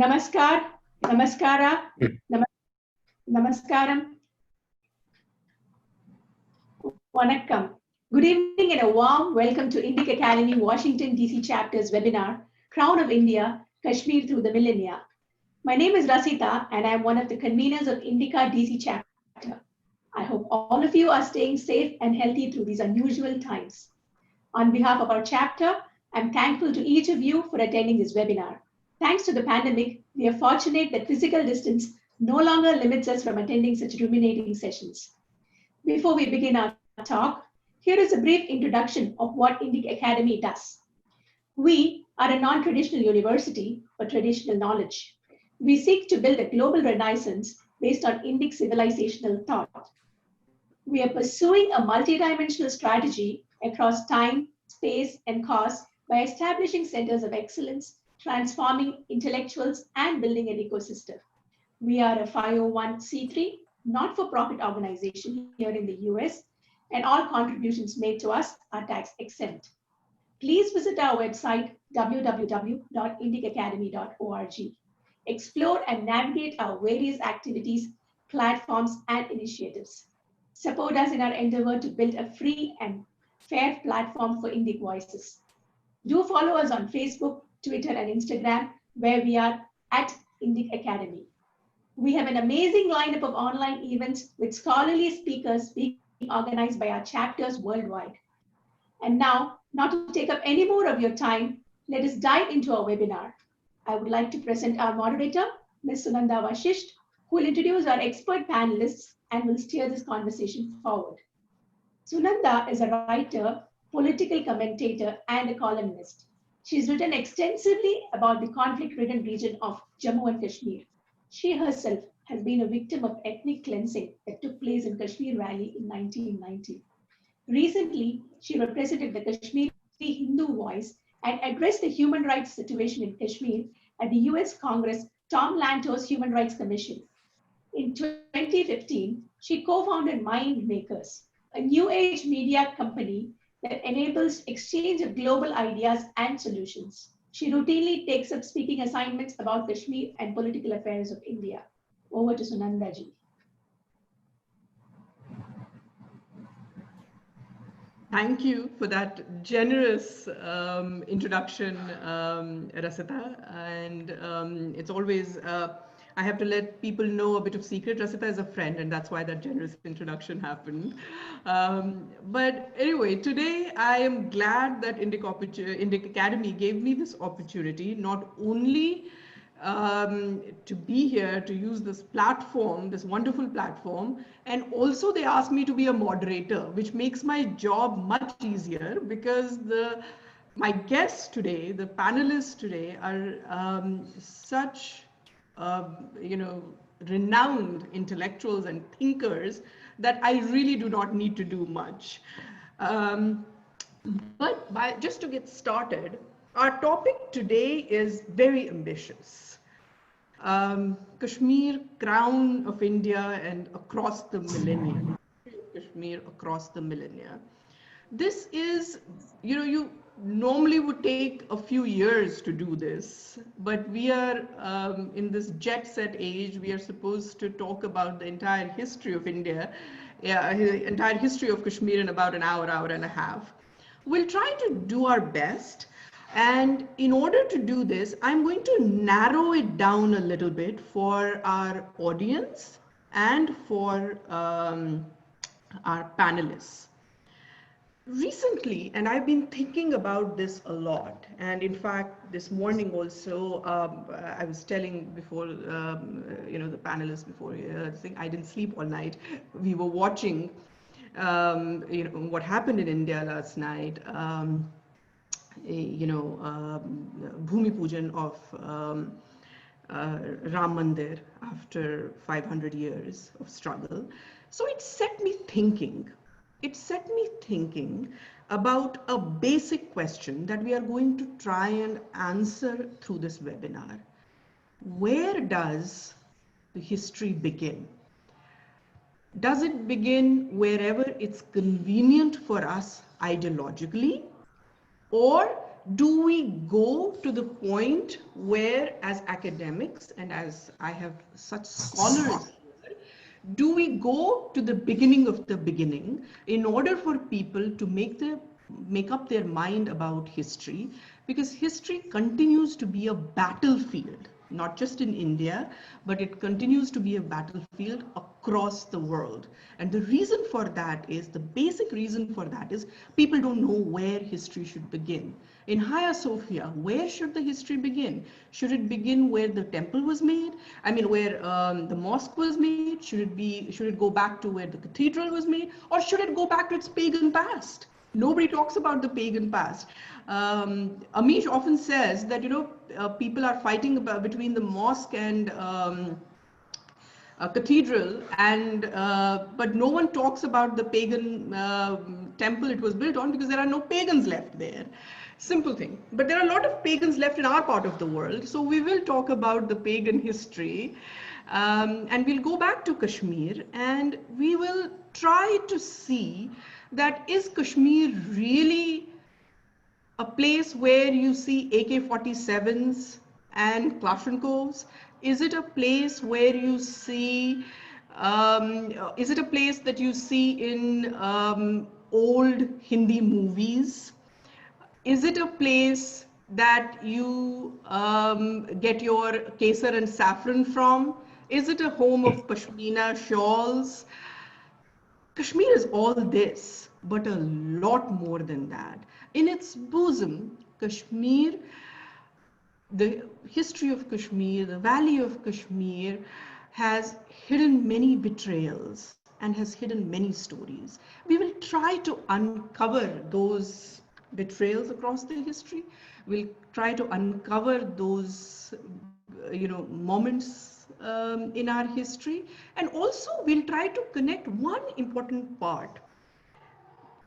Namaskar, Namaskara, Namaskaram, Vanakkam. Good evening and a warm welcome to Indic Academy Washington DC Chapter's webinar, Crown of India, Kashmir through the Millennia. My name is Rasita and I am one of the conveners of Indica DC Chapter. I hope all of you are staying safe and healthy through these unusual times. On behalf of our chapter, I'm thankful to each of you for attending this webinar. Thanks to the pandemic, we are fortunate that physical distance no longer limits us from attending such illuminating sessions. Before we begin our talk, here is a brief introduction of what Indic Academy does. We are a non-traditional university for traditional knowledge. We seek to build a global renaissance based on Indic civilizational thought. We are pursuing a multidimensional strategy across time, space, and cost by establishing centers of excellence, transforming intellectuals, and building an ecosystem. We are a 501c3 not-for-profit organization here in the US, and all contributions made to us are tax exempt. Please visit our website, www.indicacademy.org. Explore and navigate our various activities, platforms, and initiatives. Support us in our endeavor to build a free and fair platform for Indic voices. Do follow us on Facebook, Twitter, and Instagram, where we are at Indic Academy. We have an amazing lineup of online events with scholarly speakers being organized by our chapters worldwide. And now, not to take up any more of your time, let us dive into our webinar. I would like to present our moderator, Ms. Sunanda Vashisht, who will introduce our expert panelists and will steer this conversation forward. Sunanda is a writer, political commentator, and a columnist. She's written extensively about the conflict-ridden region of Jammu and Kashmir. She herself has been a victim of ethnic cleansing that took place in Kashmir Valley in 1990. Recently, she represented the Kashmiri Hindu Voice and addressed the human rights situation in Kashmir at the US Congress Tom Lantos Human Rights Commission. In 2015, she co-founded Mind Makers, a new age media company that enables exchange of global ideas and solutions. She routinely takes up speaking assignments about Kashmir and political affairs of India. Over to Sunanda ji. Thank you for that generous introduction, Rasita. And it's always, I have to let people know a bit of secret. Rasita is a friend, and that's why that generous introduction happened. But anyway, today I am glad that Indic Academy gave me this opportunity, not only to be here, to use this platform, this wonderful platform, and also they asked me to be a moderator, which makes my job much easier because my guests today, the panelists today, are such renowned intellectuals and thinkers that I really do not need to do much. But just to get started, our topic today is very ambitious. Kashmir, crown of India and across the millennia. Kashmir across the millennia. This is, you normally would take a few years to do this, but we are in this jet set age, we are supposed to talk about the entire history of India, the entire history of Kashmir in about an hour, hour and a half. We'll try to do our best. And in order to do this, I'm going to narrow it down a little bit for our audience and for our panelists. Recently, and I've been thinking about this a lot, and in fact, this morning also, I was telling before, the panelists before, I didn't sleep all night. We were watching, what happened in India last night. Bhumi Pujan of Ram Mandir after 500 years of struggle. So it set me thinking. It set me thinking about a basic question that we are going to try and answer through this webinar. Where does the history begin? Does it begin wherever it's convenient for us ideologically? Or do we go to the point where, as academics and as I have such scholars, do we go to the beginning of the beginning in order for people to make up their mind about history? Because history continues to be a battlefield, not just in India, but it continues to be a battlefield across the world. And the reason for that is, the basic reason for that is, people don't know where history should begin. In Hagia Sophia, where should the history begin? Should it begin where the temple was made? I mean, where the mosque was made? Should it go back to where the cathedral was made? Or should it go back to its pagan past? Nobody talks about the pagan past. Amish often says that, people are fighting between the mosque and a cathedral, and but no one talks about the pagan temple it was built on, because there are no pagans left there. Simple thing. But there are a lot of pagans left in our part of the world, so we will talk about the pagan history, and we'll go back to Kashmir, and we will try to see that, is Kashmir really a place where you see AK-47s and Kalashnikovs? Is it a place where you see, is it a place that you see in old Hindi movies? Is it a place that you get your kesar and saffron from? Is it a home of pashmina shawls? Kashmir is all this, but a lot more than that. In its bosom, Kashmir, the history of Kashmir, the valley of Kashmir, has hidden many betrayals and has hidden many stories. We will try to uncover those betrayals across the history. We'll try to uncover those, moments in our history, and also we'll try to connect one important part.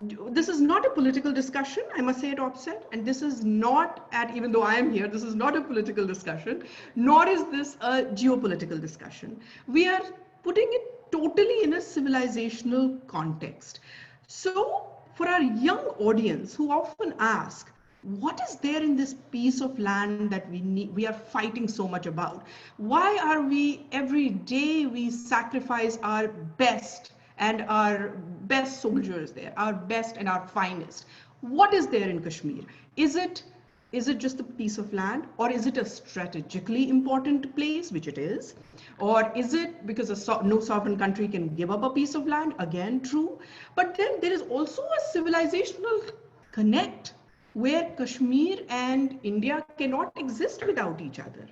This is not a political discussion, I must say at offset, and this is not, even though I am here, this is not a political discussion, nor is this a geopolitical discussion. We are putting it totally in a civilizational context. So for our young audience who often ask, what is there in this piece of land that we are fighting so much about? Why are we, every day we sacrifice our best and our best soldiers there, our best and our finest? What is there in Kashmir? Is it just a piece of land, or is it a strategically important place, which it is? Or is it because no sovereign country can give up a piece of land? Again, true. But then there is also a civilizational connect where Kashmir and India cannot exist without each other.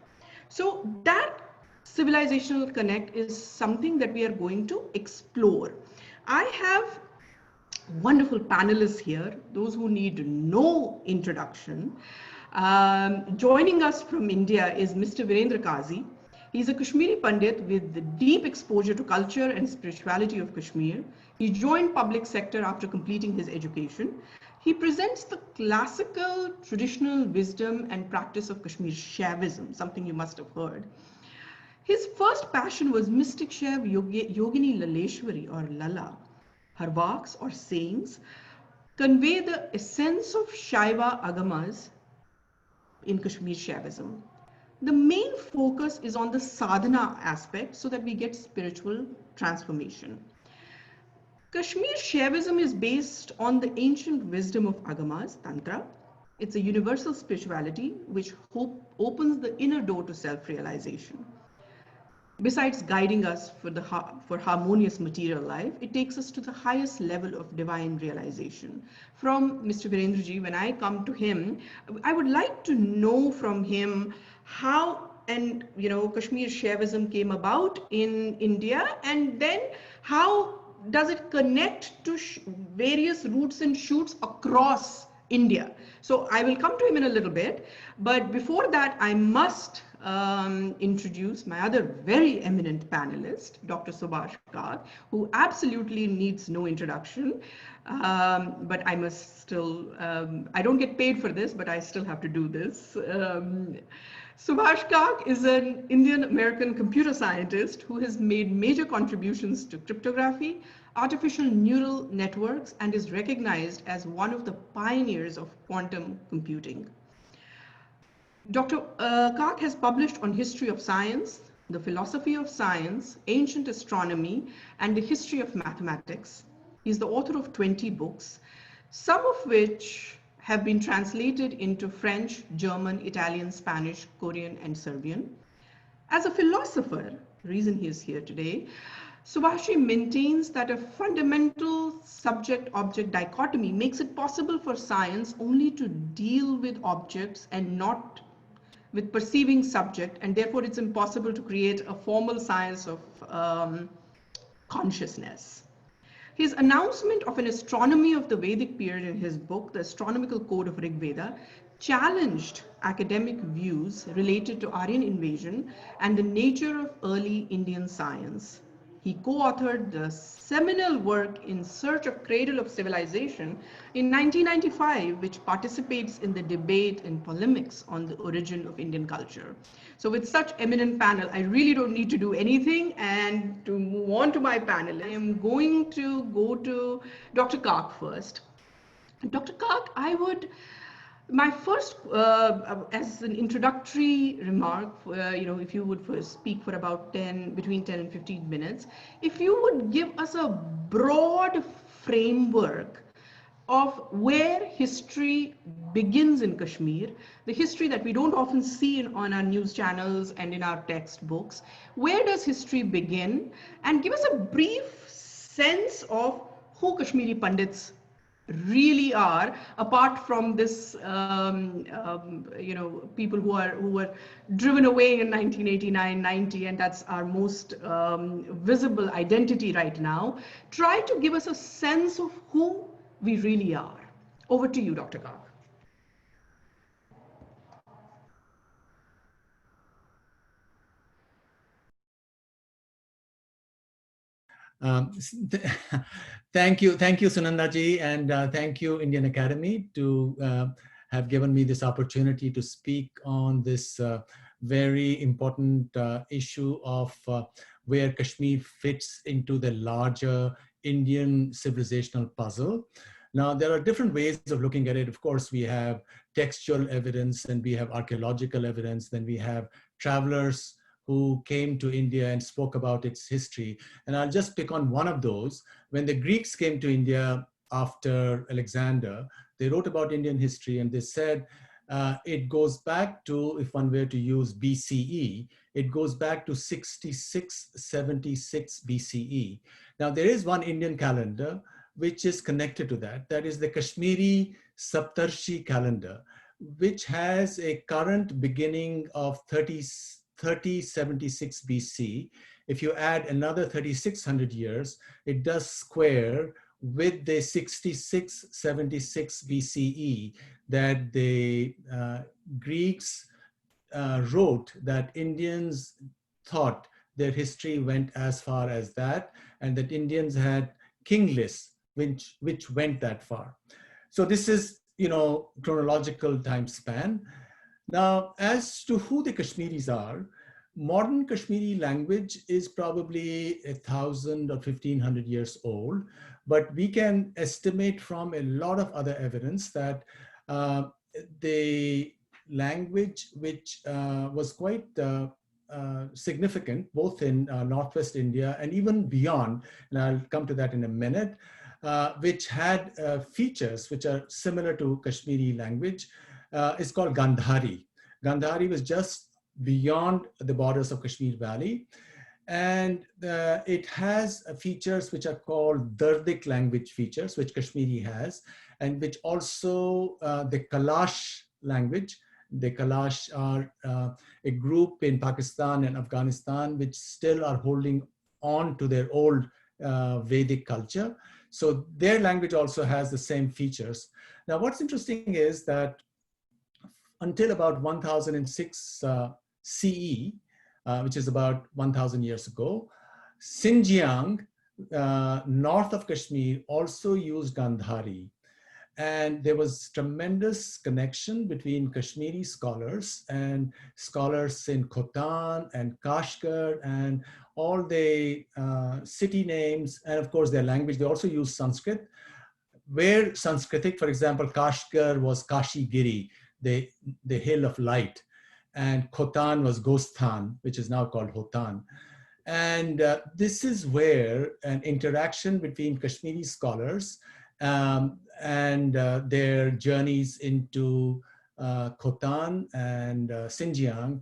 So that civilizational connect is something that we are going to explore. I have wonderful panelists here, those who need no introduction. Joining us from India is Mr. Virendra Kazi. He's a Kashmiri Pandit with deep exposure to culture and spirituality of Kashmir. He joined public sector after completing his education. He presents the classical traditional wisdom and practice of Kashmir Shaivism, something you must have heard. His first passion was mystic Shaiv Yogini Laleshwari, or Lala. Her walks or sayings convey the essence of Shaiva Agamas in Kashmir Shaivism. The main focus is on the sadhana aspect so that we get spiritual transformation. Kashmir Shaivism is based on the ancient wisdom of Agamas, Tantra. It's a universal spirituality which opens the inner door to self-realization. Besides guiding us for harmonious material life, it takes us to the highest level of divine realization. From Mr. Virendraji, when I come to him, I would like to know from him how Kashmir Shaivism came about in India, and then how does it connect to various roots and shoots across India. So I will come to him in a little bit, but before that I must introduce my other very eminent panelist, Dr. Subhash Kak, who absolutely needs no introduction. But I must still, I don't get paid for this, but I still have to do this. Subhash Kak is an Indian-American computer scientist who has made major contributions to cryptography, artificial neural networks, and is recognized as one of the pioneers of quantum computing. Dr. Kak has published on history of science, the philosophy of science, ancient astronomy, and the history of mathematics. He's the author of 20 books, some of which have been translated into French, German, Italian, Spanish, Korean, and Serbian. As a philosopher, the reason he is here today, Subhashi maintains that a fundamental subject-object dichotomy makes it possible for science only to deal with objects and not with perceiving subject, and therefore it's impossible to create a formal science of consciousness. His announcement of an astronomy of the Vedic period in his book, The Astronomical Code of Rig Veda, challenged academic views related to Aryan invasion and the nature of early Indian science. He co-authored the seminal work In Search of Cradle of Civilization in 1995, which participates in the debate and polemics on the origin of Indian culture. So with such eminent panel, I really don't need to do anything. And to move on to my panel, I am going to go to Dr. Kak first. Dr. Kak, my first, as an introductory remark, if you would first speak for about between 10 and 15 minutes, if you would give us a broad framework of where history begins in Kashmir, the history that we don't often see on our news channels and in our textbooks. Where does history begin? And give us a brief sense of who Kashmiri Pandits really are, apart from this, people who were driven away in 1989-90, and that's our most visible identity right now. Try to give us a sense of who we really are. Over to you, Dr. Kak. Thank you, Sunanda ji, and thank you, Indian Academy, to have given me this opportunity to speak on this very important issue of where Kashmir fits into the larger Indian civilizational puzzle. Now, there are different ways of looking at it. Of course, we have textual evidence, and we have archaeological evidence, then we have travelers who came to India and spoke about its history. And I'll just pick on one of those. When the Greeks came to India after Alexander, they wrote about Indian history, and they said it goes back to, if one were to use BCE, it goes back to 6676 BCE. Now, there is one Indian calendar which is connected to that. That is the Kashmiri Saptarshi calendar, which has a current beginning of 3076 BC. If you add another 3600 years, it does square with the 6676 BCE that the Greeks wrote that Indians thought their history went as far as that, and that Indians had king lists which went that far. So this is, chronological time span. Now, as to who the Kashmiris are, modern Kashmiri language is probably 1,000 or 1,500 years old, but we can estimate from a lot of other evidence that the language, which was quite significant both in Northwest India and even beyond, and I'll come to that in a minute, which had features which are similar to Kashmiri language, is called Gandhari. Gandhari was just beyond the borders of Kashmir Valley, and it has features which are called Dardic language features, which Kashmiri has, and which also the Kalash language. The Kalash are a group in Pakistan and Afghanistan which still are holding on to their old Vedic culture. So their language also has the same features. Now, what's interesting is that until about 1006 CE, which is about 1,000 years ago. Xinjiang, north of Kashmir, also used Gandhari. And there was tremendous connection between Kashmiri scholars and scholars in Khotan and Kashgar and all the city names, and of course their language. They also use Sanskrit, where Sanskritic, for example, Kashgar was Kashi Giri, the hill of light, and Khotan was Gosthan, which is now called Hotan. And this is where an interaction between Kashmiri scholars and their journeys into Khotan and Xinjiang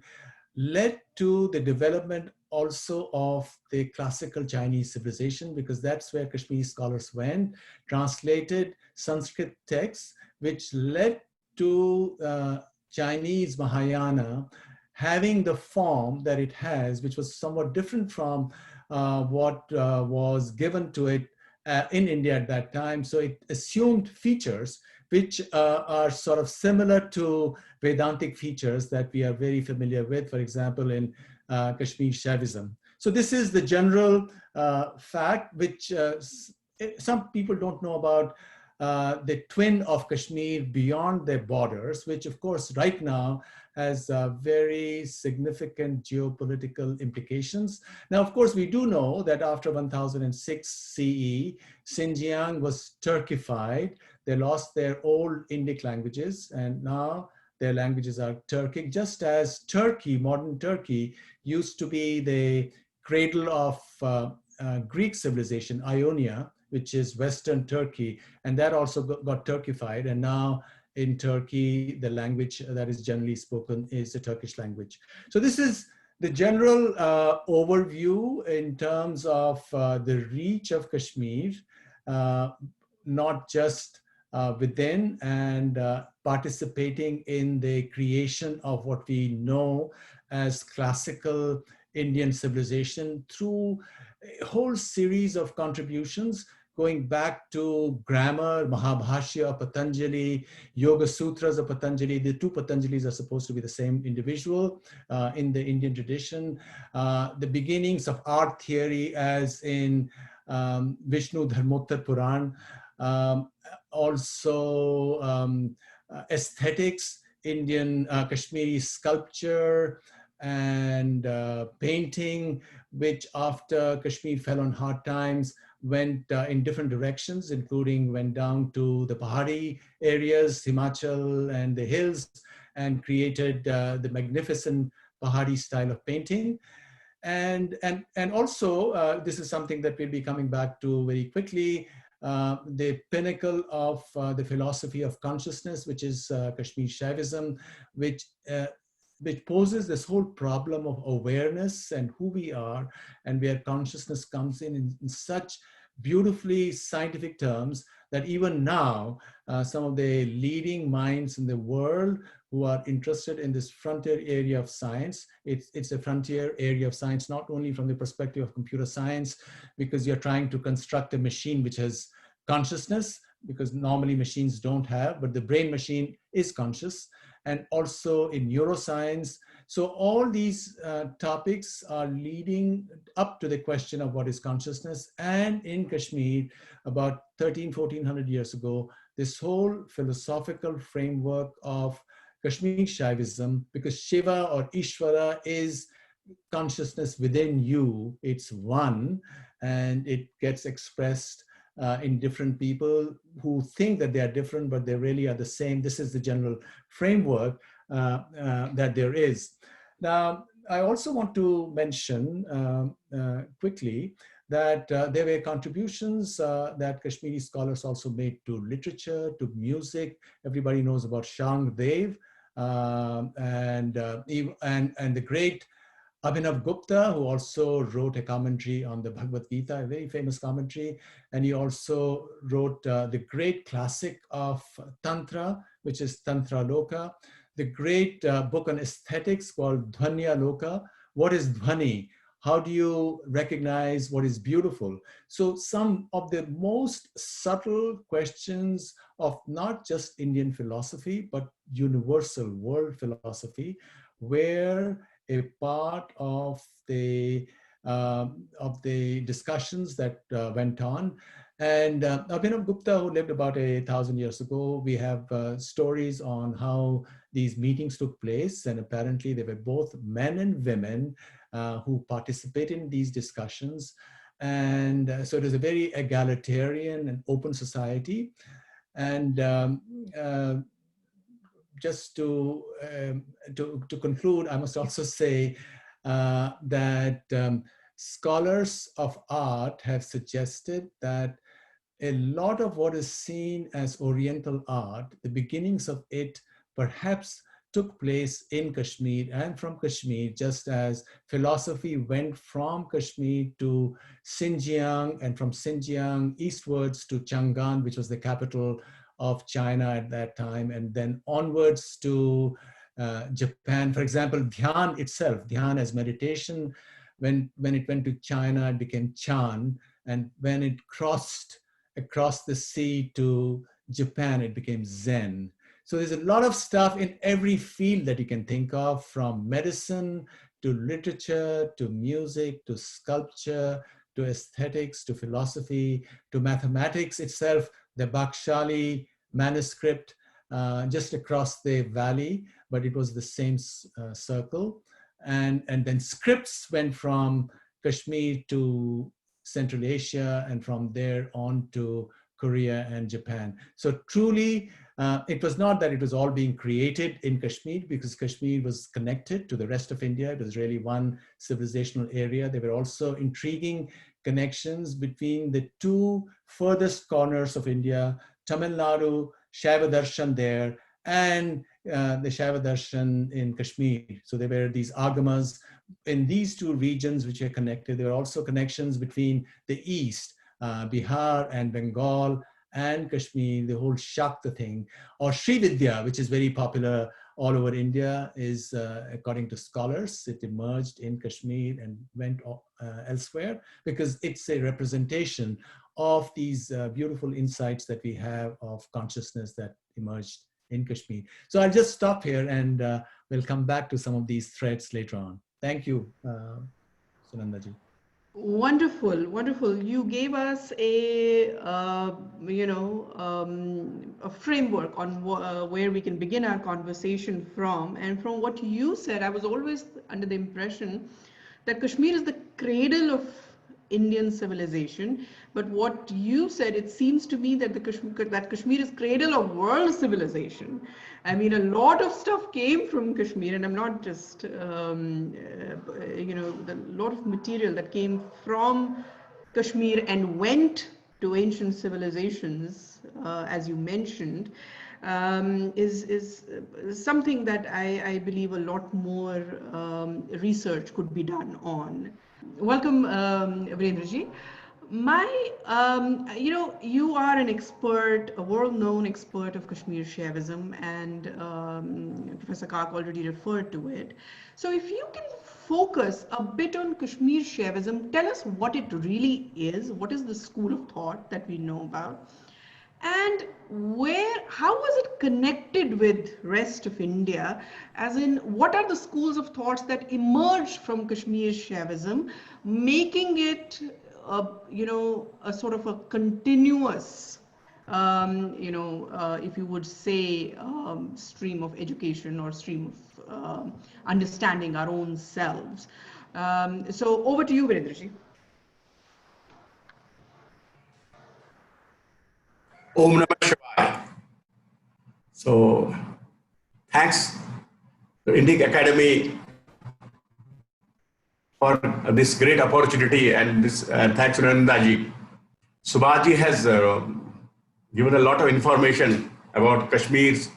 led to the development also of the classical Chinese civilization, because that's where Kashmiri scholars went, translated Sanskrit texts, which led to Chinese Mahayana having the form that it has, which was somewhat different from what was given to it in India at that time. So it assumed features which are sort of similar to Vedantic features that we are very familiar with, for example, in Kashmir Shaivism. So this is the general fact, which some people don't know about the twin of Kashmir beyond their borders, which of course right now has very significant geopolitical implications. Now, of course, we do know that after 1006 CE, Xinjiang was Turkified. They lost their old Indic languages, and now their languages are Turkic, just as Turkey, modern Turkey, used to be the cradle of Greek civilization, Ionia, which is Western Turkey, and that also got Turkified. And now in Turkey, the language that is generally spoken is the Turkish language. So this is the general overview in terms of the reach of Kashmir, not just within and participating in the creation of what we know as classical Indian civilization through a whole series of contributions going back to grammar, Mahabhashya, Patanjali, Yoga Sutras of Patanjali. The two Patanjalis are supposed to be the same individual in the Indian tradition. The beginnings of art theory, as in Vishnu Dharmottar Puran. Also aesthetics, Indian Kashmiri sculpture and painting, which after Kashmir fell on hard times, went in different directions, including went down to the Pahari areas, Himachal and the hills, and created the magnificent Pahari style of painting. And also, this is something that we'll be coming back to very quickly, the pinnacle of the philosophy of consciousness, which is Kashmir Shaivism, which poses this whole problem of awareness and who we are, and where consciousness comes in such beautifully scientific terms that even now, some of the leading minds in the world who are interested in this frontier area of science, it's a frontier area of science, not only from the perspective of computer science, because you're trying to construct a machine which has consciousness, because normally machines don't have, but the brain machine is conscious, and also in neuroscience. So all these topics are leading up to the question of what is consciousness. And in Kashmir, about 1400 years ago, this whole philosophical framework of Kashmir Shaivism, because Shiva or Ishvara is consciousness within you, it's one, and it gets expressed in different people who think that they are different, but they really are the same. This is the general framework that there is. Now, I also want to mention quickly that there were contributions that Kashmiri scholars also made to literature, to music. Everybody knows about Shang Dev and the great Abhinav Gupta, who also wrote a commentary on the Bhagavad Gita, a very famous commentary. And he also wrote the great classic of Tantra, which is Tantra Loka, the great book on aesthetics called Dhvanya Loka. What is Dhvani? How do you recognize what is beautiful? So some of the most subtle questions of not just Indian philosophy, but universal world philosophy, were a part of the discussions that went on. And Abhinav Gupta, who lived about 1,000 years ago, we have stories on how these meetings took place. And apparently they were both men and women who participated in these discussions. And so it was a very egalitarian and open society. And just to conclude, I must also say that scholars of art have suggested that a lot of what is seen as Oriental art, the beginnings of it perhaps took place in Kashmir and from Kashmir, just as philosophy went from Kashmir to Xinjiang and from Xinjiang eastwards to Chang'an, which was the capital of China at that time, and then onwards to Japan. For example, Dhyan itself, Dhyan as meditation, when it went to China, it became Chan, and when it crossed across the sea to Japan, it became Zen. So there's a lot of stuff in every field that you can think of, from medicine to literature, to music, to sculpture, to aesthetics, to philosophy, to mathematics itself. The Bakshali manuscript just across the valley, but it was the same circle. And then scripts went from Kashmir to Central Asia, and from there on to Korea and Japan. So truly, it was not that it was all being created in Kashmir, because Kashmir was connected to the rest of India. It was really one civilizational area. There were also intriguing connections between the two furthest corners of India, Tamil Nadu, Shaiva Darshan there, and the Shaiva Darshan in Kashmir. So there were these agamas in these two regions which are connected. There are also connections between the East, Bihar and Bengal and Kashmir, the whole Shakta thing. Or Sri Vidya, which is very popular all over India, is, according to scholars, it emerged in Kashmir and went elsewhere, because it's a representation of these beautiful insights that we have of consciousness that emerged in Kashmir. So I'll just stop here, and we'll come back to some of these threads later on. Thank you, Sunandaji. Wonderful, wonderful. You gave us a a framework on where we can begin our conversation from. And from what you said, I was always under the impression that Kashmir is the cradle of Indian civilization. But what you said, it seems to me that Kashmir is cradle of world civilization. I mean, a lot of stuff came from Kashmir, and I'm not just, the lot of material that came from Kashmir and went to ancient civilizations, as you mentioned, is something that I believe a lot more research could be done on. Welcome, Virendraji. You are an expert, a world-known expert of Kashmir Shaivism, and Professor Kak already referred to it. So if you can focus a bit on Kashmir Shaivism, tell us what it really is, what is the school of thought that we know about, and how was it connected with rest of India? As in, what are the schools of thoughts that emerged from Kashmir Shaivism, making it a sort of a continuous, if you would say, stream of education or stream of understanding our own selves. So over to you, Virendraji. Om Namah Shivaya. So, thanks to Indic Academy for this great opportunity, and this thanks to Nandaji. Subhaji has given a lot of information about Kashmir's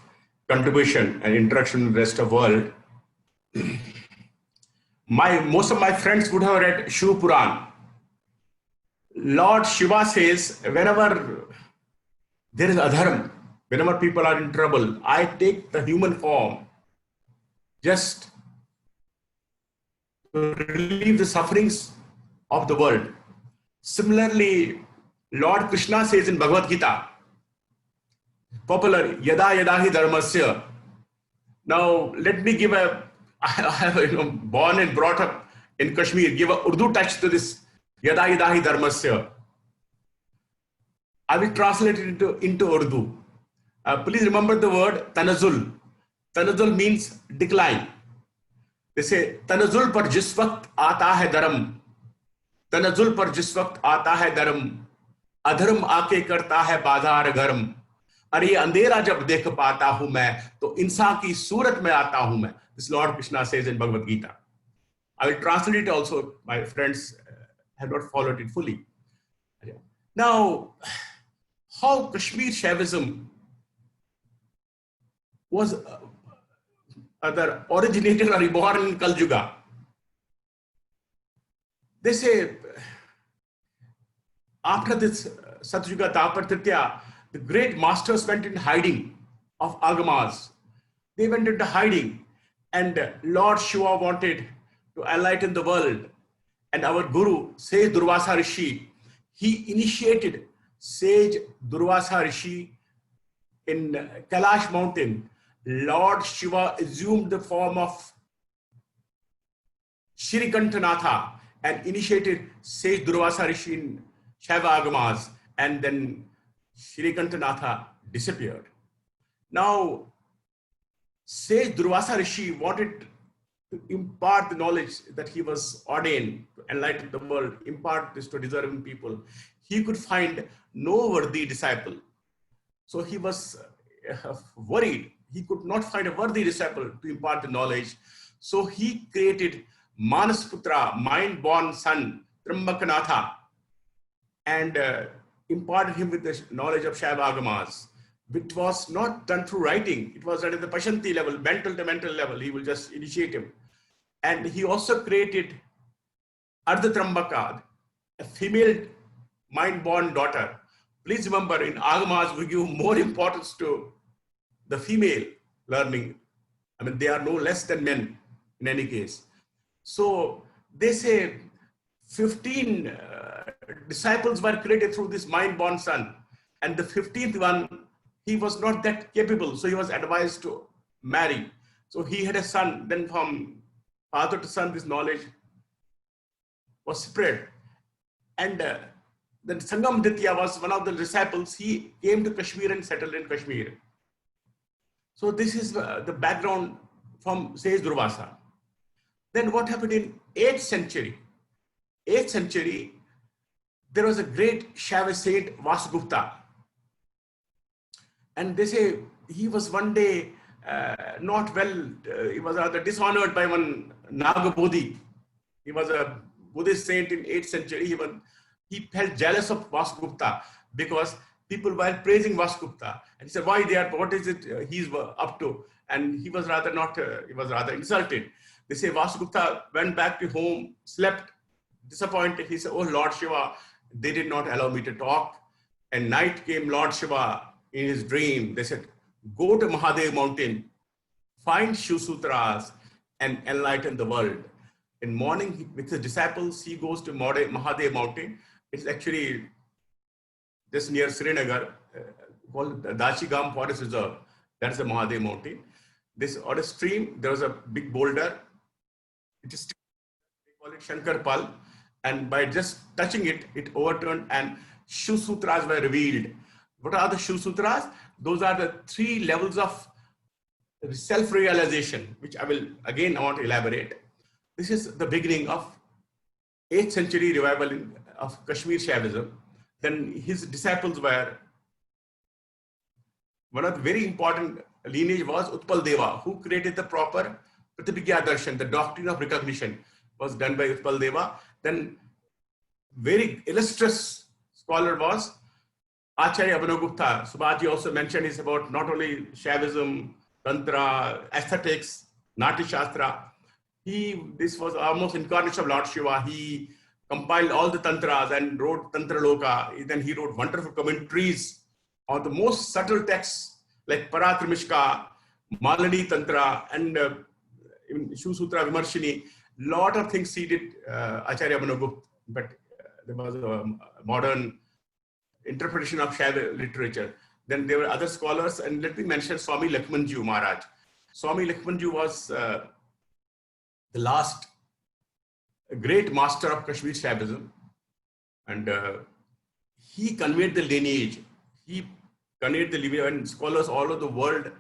contribution and interaction with the rest of the world. Most of my friends would have read Shiv Puran. Lord Shiva says, whenever there is adharma, whenever people are in trouble, I take the human form just to relieve the sufferings of the world. Similarly, Lord Krishna says in Bhagavad Gita, popular, yada yada hi dharmasya. Now, let me give a born and brought up in Kashmir, give a Urdu touch to this Yada Yadahi Dharmasya. I will translate it into Urdu. Please remember the word tanazul. Tanazul means decline. They say tanazul par jis waqt aata hai dharam. Tanazul par jis waqt aata hai dharam. अधर्म आके करता है बाजार गर्म. अरे ये अंधेरा जब देख पाता हूं मैं तो इंसान की सूरत में आता हूं मैं. This Lord Krishna says in Bhagavad Gita. I will translate it also. My friends have not followed it fully. Now, how Kashmir Shaivism was either originated or reborn in Kal Yuga. They say, after this Satyuga Dwapar Tritiya, the great masters went in hiding of agamas. They went into hiding, and Lord Shiva wanted to enlighten the world. And our Guru, Sage Durvasa Rishi, he initiated Sage Durvasa Rishi in Kailash mountain. Lord Shiva assumed the form of Shrikantanatha and initiated Sage Durvasa Rishi in Shaiva Agamas, and then Shrikantanatha disappeared. Now, Sage Durvasa Rishi wanted to impart the knowledge that he was ordained to enlighten the world, impart this to deserving people. He could find no worthy disciple. So he was worried. He could not find a worthy disciple to impart the knowledge. So he created Manasputra, mind-born son, Trambakanath, and imparted him with the knowledge of Shaiva Agamas, which was not done through writing. It was done at the Pashanti level, mental to mental level. He will just initiate him. And he also created Ardha Trambaka, a female mind-born daughter. Please remember, in Agamas, we give more importance to the female learning. I mean, they are no less than men in any case. So they say 15 disciples were created through this mind-born son. And the 15th one, he was not that capable. So he was advised to marry. So he had a son. Then from father to son, this knowledge was spread. And then Sangam Ditya was one of the disciples. He came to Kashmir and settled in Kashmir. So this is the background from Sage Durvasa. Then what happened in 8th century? 8th century, there was a great Shaiva saint, Vasugupta. And they say he was one day not well, he was rather dishonored by one Nagabodhi. He was a Buddhist saint in 8th century. He felt jealous of Vasugupta because people were praising Vasugupta. And he said, what is it he's up to? And he was rather he was rather insulted. They say Vasugupta went back to home, slept, disappointed. He said, oh Lord Shiva, they did not allow me to talk. And night came Lord Shiva in his dream. They said, go to Mahadev mountain, find Shiv Sutras and enlighten the world. In morning with his disciples, he goes to Mahadev mountain. It's actually just near Srinagar, called the Dachigam Forest Reserve. That's the Mahadev mountain. This on a stream, there was a big boulder. It is, they call it Shankar Pal. And by just touching it, it overturned and Shiv Sutras were revealed. What are the Shiv Sutras? Those are the 3 levels of self-realization, which I want to elaborate. This is the beginning of 8th century revival of Kashmir Shaivism. Then his disciples were, one of the very important lineage was Utpal Deva, who created the proper Pratibhigya Darshan, the doctrine of recognition was done by Utpal Deva. Then very illustrious scholar was Acharya Abhinavgupta. Subhaji also mentioned is about not only Shaivism, Tantra, aesthetics, Natya Shastra. This was almost incarnation of Lord Shiva. He compiled all the Tantras and wrote Tantra Loka. Then he wrote wonderful commentaries on the most subtle texts like Paratrimishka, Malani Tantra, and Shiv Sutra Vimarshini. Lot of things he did, Acharya Abhinavgupta, but there was a modern interpretation of Shaiva literature. Then there were other scholars, and let me mention Swami Lakshmanju Maharaj. Swami Lakshmanju was the last great master of Kashmir Shaivism, and he conveyed the lineage. He conveyed the lineage, and scholars all over the world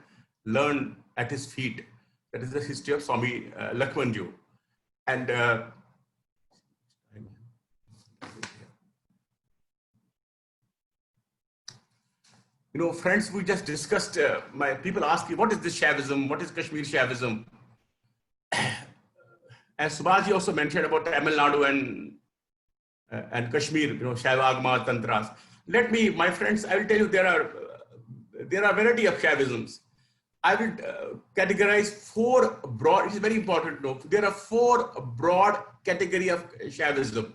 learn at his feet. That is the history of Swami Lakshmanju. And you know, friends, we just discussed, my people ask me, what is this Shaivism? What is Kashmir Shaivism? As Subhaji also mentioned about Tamil Nadu and Kashmir, you know, Shaiva Agama Tantras. Let me, my friends, I will tell you there are variety of Shaivisms. I will categorize four broad, it is very important to know, there are four broad category of Shaivism.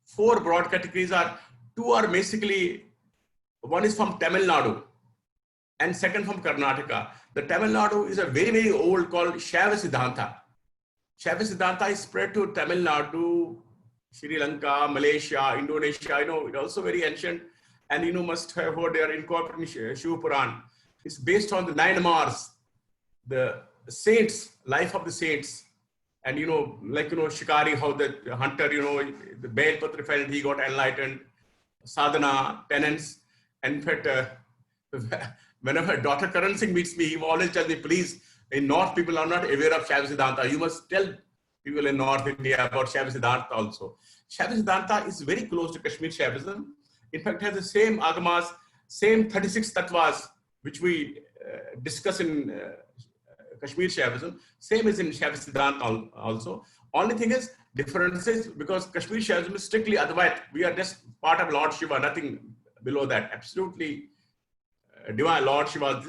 Four broad categories are, two are basically, one is from Tamil Nadu and second from Karnataka. The Tamil Nadu is a very, very old called Shaiva Siddhanta. Shaiva Siddhanta is spread to Tamil Nadu, Sri Lanka, Malaysia, Indonesia, you know, it's also very ancient. And you know, must have heard they are incorporating Shiva Puran. It's based on the 9 Mars, the saints, life of the saints. And you know, like, you know, Shikari, how the hunter, you know, the Bail Patra felt, he got enlightened, sadhana, penance. And in fact, whenever Dr. Karan Singh meets me, he always tells me, please, in North, people are not aware of Shaiva Siddhanta. You must tell people in North India about Shaiva Siddhanta also. Shaiva Siddhanta is very close to Kashmir Shaivism. In fact, it has the same agamas, same 36 tattvas, which we discuss in Kashmir Shaivism. Same is in Shaiva Siddhanta also. Only thing is, differences, because Kashmir Shaivism is strictly Advait. We are just part of Lord Shiva, nothing below that. Absolutely divine Lord Shiva.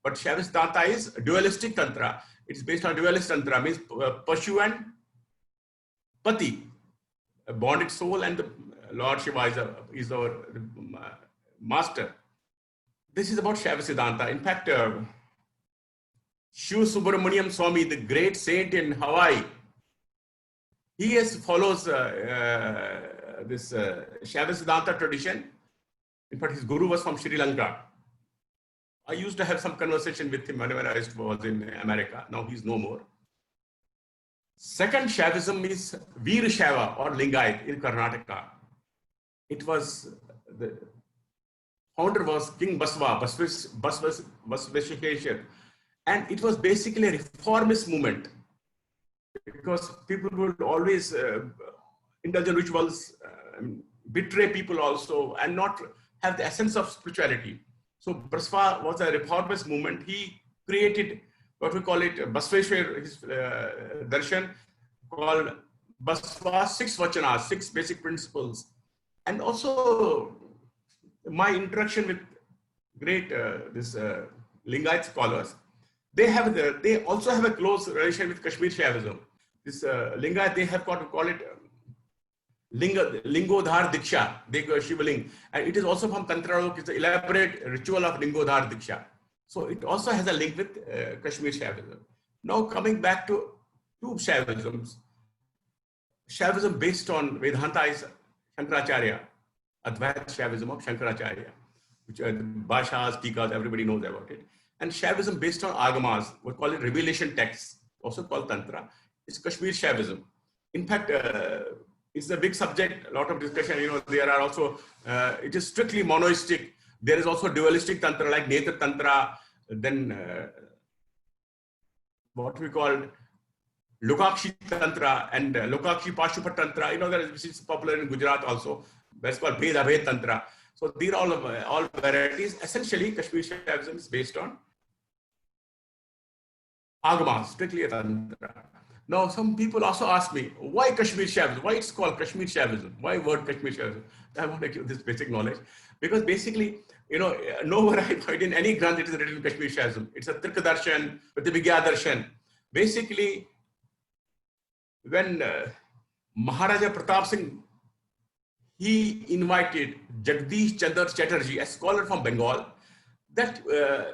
But Shaiva Siddhanta is dualistic tantra. It's based on dualist tantra, means Pashu and Pati, a bonded soul, and the Lord Shiva is our master. This is about Shaiva Siddhanta. In fact, Shiv Subramaniam Swami, the great saint in Hawaii, he follows this Shaiva Siddhanta tradition. In fact, his guru was from Sri Lanka. I used to have some conversation with him when I was in America. Now he's no more. Second Shaivism is Veer Shaiva or Lingayat in Karnataka. It was, the founder was King Baswa, Basveshwar. And it was basically a reformist movement, because people would always indulge in rituals, betray people also, and not have the essence of spirituality. So Baswa was a reformist movement. He created what we call it Basveshwar, his darshan, called Baswa 6 vachanas, 6 basic principles. And also my interaction with great Lingayat scholars, they also have a close relation with Kashmir Shaivism. This Lingayat, they have got to call it Lingodhar Diksha, they go Shivaling. And it is also from Tantra, it's an elaborate ritual of Lingodhar Diksha. So it also has a link with Kashmir Shaivism. Now coming back to two Shaivisms. Shaivism based on Vedanta is Shankaracharya, Advaita Shaivism of Shankaracharya, which are the Bhashas, Tikas, everybody knows about it. And Shaivism based on Agamas, we call it revelation texts, also called Tantra, is Kashmir Shaivism. In fact, it's a big subject, a lot of discussion, you know, there are also, it is strictly monoistic. There is also dualistic Tantra like Netra Tantra, then what we call Lokakshi Tantra and Lokakshi Pashupat Tantra, you know, which is popular in Gujarat also. That's called Bhed Abhed Tantra. So these are all varieties. Essentially, Kashmir Shaivism is based on Agama, strictly a Tantra. Now, some people also ask me, why Kashmir Shaivism? Why it's called Kashmir Shaivism? Why word Kashmir Shaivism? I want to give this basic knowledge. Because basically, you know, nowhere I find in any Granth it is written Kashmir Shaivism. It's a Tirka Darshan, Prativigya Darshan. Basically, when Maharaja Pratap Singh, he invited Jagdish Chandra Chatterjee, a scholar from Bengal, that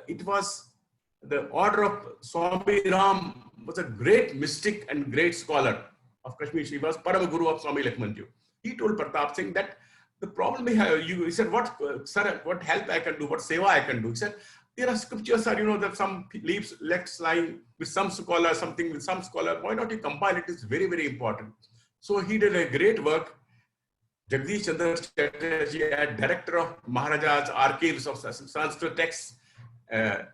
it was the order of Swami Ram was a great mystic and great scholar of Kashmir. He was Param Guru of Swami Lakshmanju. He told Pratap Singh that the problem he said, what help I can do, what seva I can do. He said, There are scriptures are, that some leaves left lying with some scholar, something with some scholar. Why not you compile it? It's very, very important. So he did a great work. Jagdish Chandra Chatterjee, director of Maharaja's Archives of Sanskrit texts,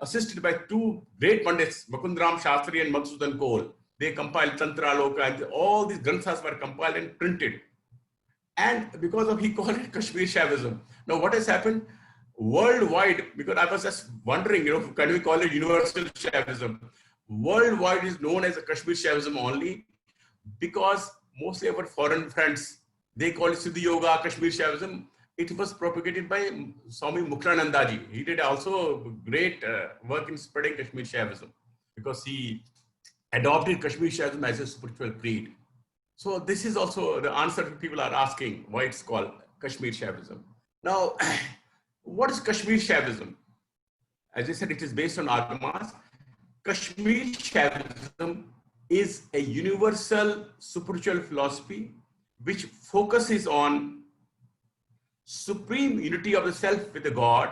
assisted by two great Pandits, Mukundram Shastri and Madhusudan Kohl. They compiled Tantra Loka, and all these granthas were compiled and printed. And because of, he called it Kashmir Shaivism. Now what has happened? Worldwide, because I was just wondering, can we call it universal Shaivism? Worldwide is known as a Kashmir Shaivism only because mostly our foreign friends, they call it Siddhi Yoga, Kashmir Shaivism. It was propagated by Swami Muktanandaji. He did also great work in spreading Kashmir Shaivism because he adopted Kashmir Shaivism as a spiritual creed. So this is also the answer people are asking why it's called Kashmir Shaivism. Now, what is Kashmir Shaivism? As I said, it is based on Agamas. Kashmir Shaivism is a universal spiritual philosophy which focuses on supreme unity of the self with the God.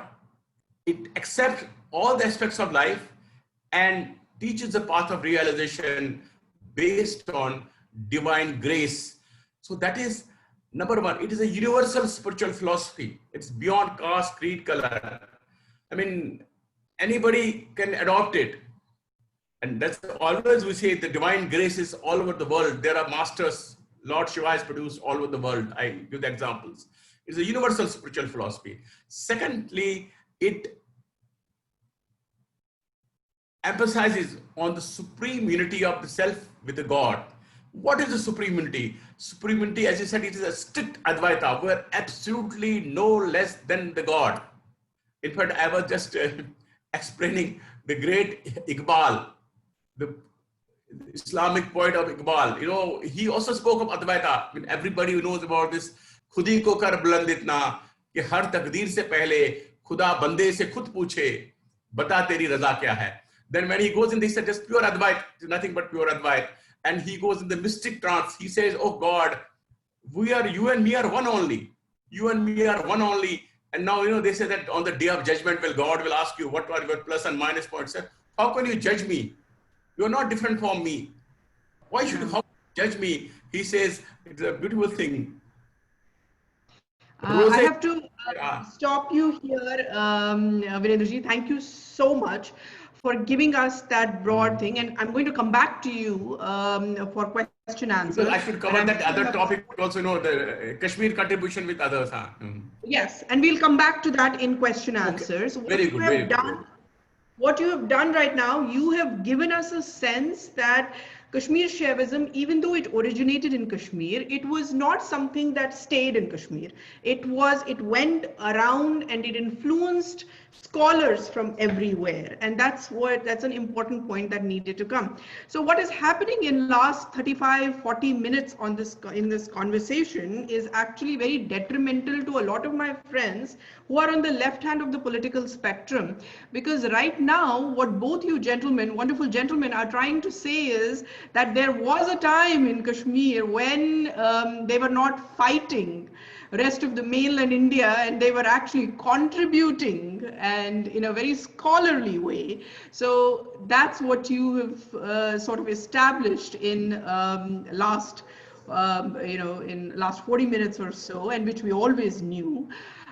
It accepts all the aspects of life and teaches the path of realization based on divine grace. So that is number one. It is a universal spiritual philosophy. It's beyond caste, creed, color. I mean, anybody can adopt it. And that's always we say the divine grace is all over the world. There are masters Lord Shiva has produced all over the world. I give the examples. It's a universal spiritual philosophy. Secondly, it emphasizes on the supreme unity of the self with the God. What is the supreme unity? Supreme unity, as you said, it is a strict Advaita. We are absolutely no less than the God. In fact, I was just explaining the great Iqbal, the Islamic poet of Iqbal. He also spoke of Advaita. I mean, everybody knows about this. खुदी को कर बुलंद इतना कि हर तकदीर से पहले खुदा बंदे से खुद पूछे बता तेरी रजा क्या है. Then when he goes in, they said just pure Advait, nothing but pure Advait. And he goes in the mystic trance. He says, oh God, you and me are one only. You and me are one only. And now, they say that on the day of judgment, God will ask you, what are your plus and minus points? How can you judge me? You're not different from me. Why should you judge me? He says, it's a beautiful thing. I have to stop you here, Virendraji. Thank you so much for giving us that broad thing. And I'm going to come back to you for question answer. Because I should cover that other topic also, the Kashmir contribution with others. Yes, and we'll come back to that in question answers. Okay. Very good. Very good. What you have done right now, you have given us a sense that Kashmir Shaivism, even though it originated in Kashmir, it was not something that stayed in Kashmir. It went around and it influenced scholars from everywhere. And that's an important point that needed to come. So what is happening in last 35, 40 minutes in this conversation is actually very detrimental to a lot of my friends who are on the left hand of the political spectrum. Because right now, what both you gentlemen, wonderful gentlemen, are trying to say is that there was a time in Kashmir when they were not fighting rest of the mainland India, and they were actually contributing and in a very scholarly way. So that's what you have sort of established in last 40 minutes or so, and which we always knew.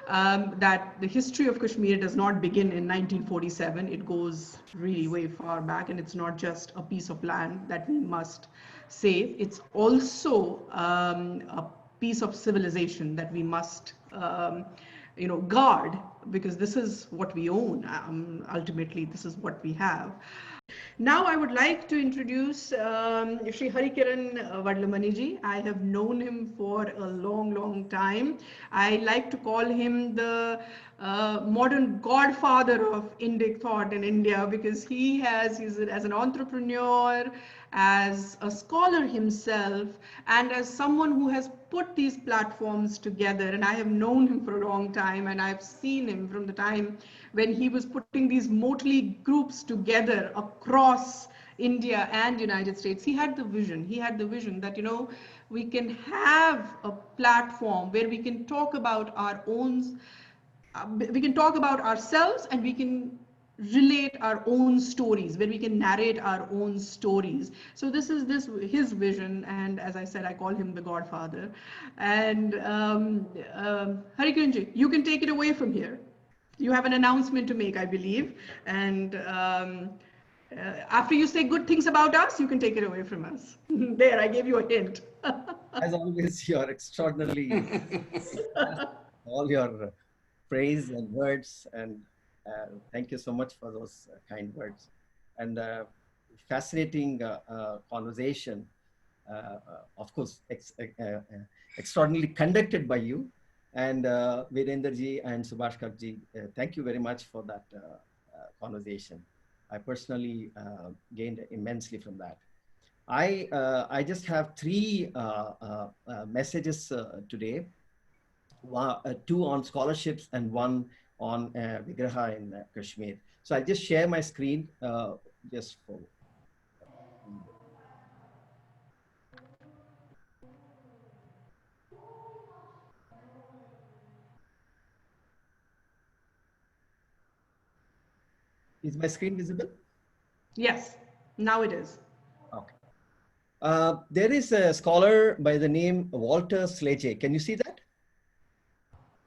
That the history of Kashmir does not begin in 1947. It goes really way far back, and it's not just a piece of land that we must save. It's also a piece of civilization that we must guard, because this is what we own. Ultimately, this is what we have. Now I would like to introduce Shri Harikiran Vadlamaniji. I have known him for a long time. I like to call him the modern godfather of Indic thought in India, because he's as an entrepreneur, as a scholar himself, and as someone who has put these platforms together. And I have known him for a long time, and I've seen him from the time when he was putting these motley groups together across India and United States. He had the vision that, we can have a platform where we can talk about our own, we can talk about ourselves, and we can relate our own stories, where we can narrate our own stories. So this is his vision, and as I said, I call him the Godfather. And Harikiranji, you can take it away from here. You have an announcement to make, I believe, and after you say good things about us, you can take it away from us. There, I gave you a hint. As always, you are extraordinarily all your praise and words, and thank you so much for those kind words, and fascinating conversation, of course, extraordinarily conducted by you, and Virendraji and Subhashkarji. Thank you very much for that conversation. I personally gained immensely from that. I just have three messages today. Two on scholarships and one on Vigraha in Kashmir. So I'll just share my screen just for. Is my screen visible? Yes, now it is. Okay. There is a scholar by the name Walter Sledge. Can you see that?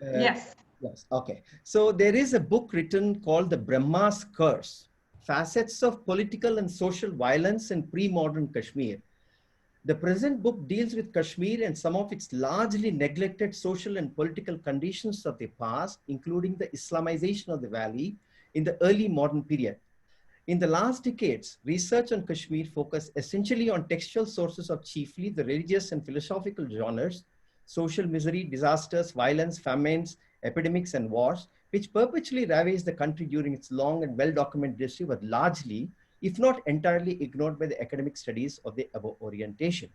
Yes. Yes. Okay. So there is a book written called The Brahma's Curse: Facets of Political and Social Violence in Pre-Modern Kashmir. The present book deals with Kashmir and some of its largely neglected social and political conditions of the past, including the Islamization of the valley in the early modern period. In the last decades, research on Kashmir focused essentially on textual sources of chiefly the religious and philosophical genres, social misery, disasters, violence, famines, epidemics, and wars, which perpetually ravaged the country during its long and well-documented history, were largely, if not entirely, ignored by the academic studies of the above orientation.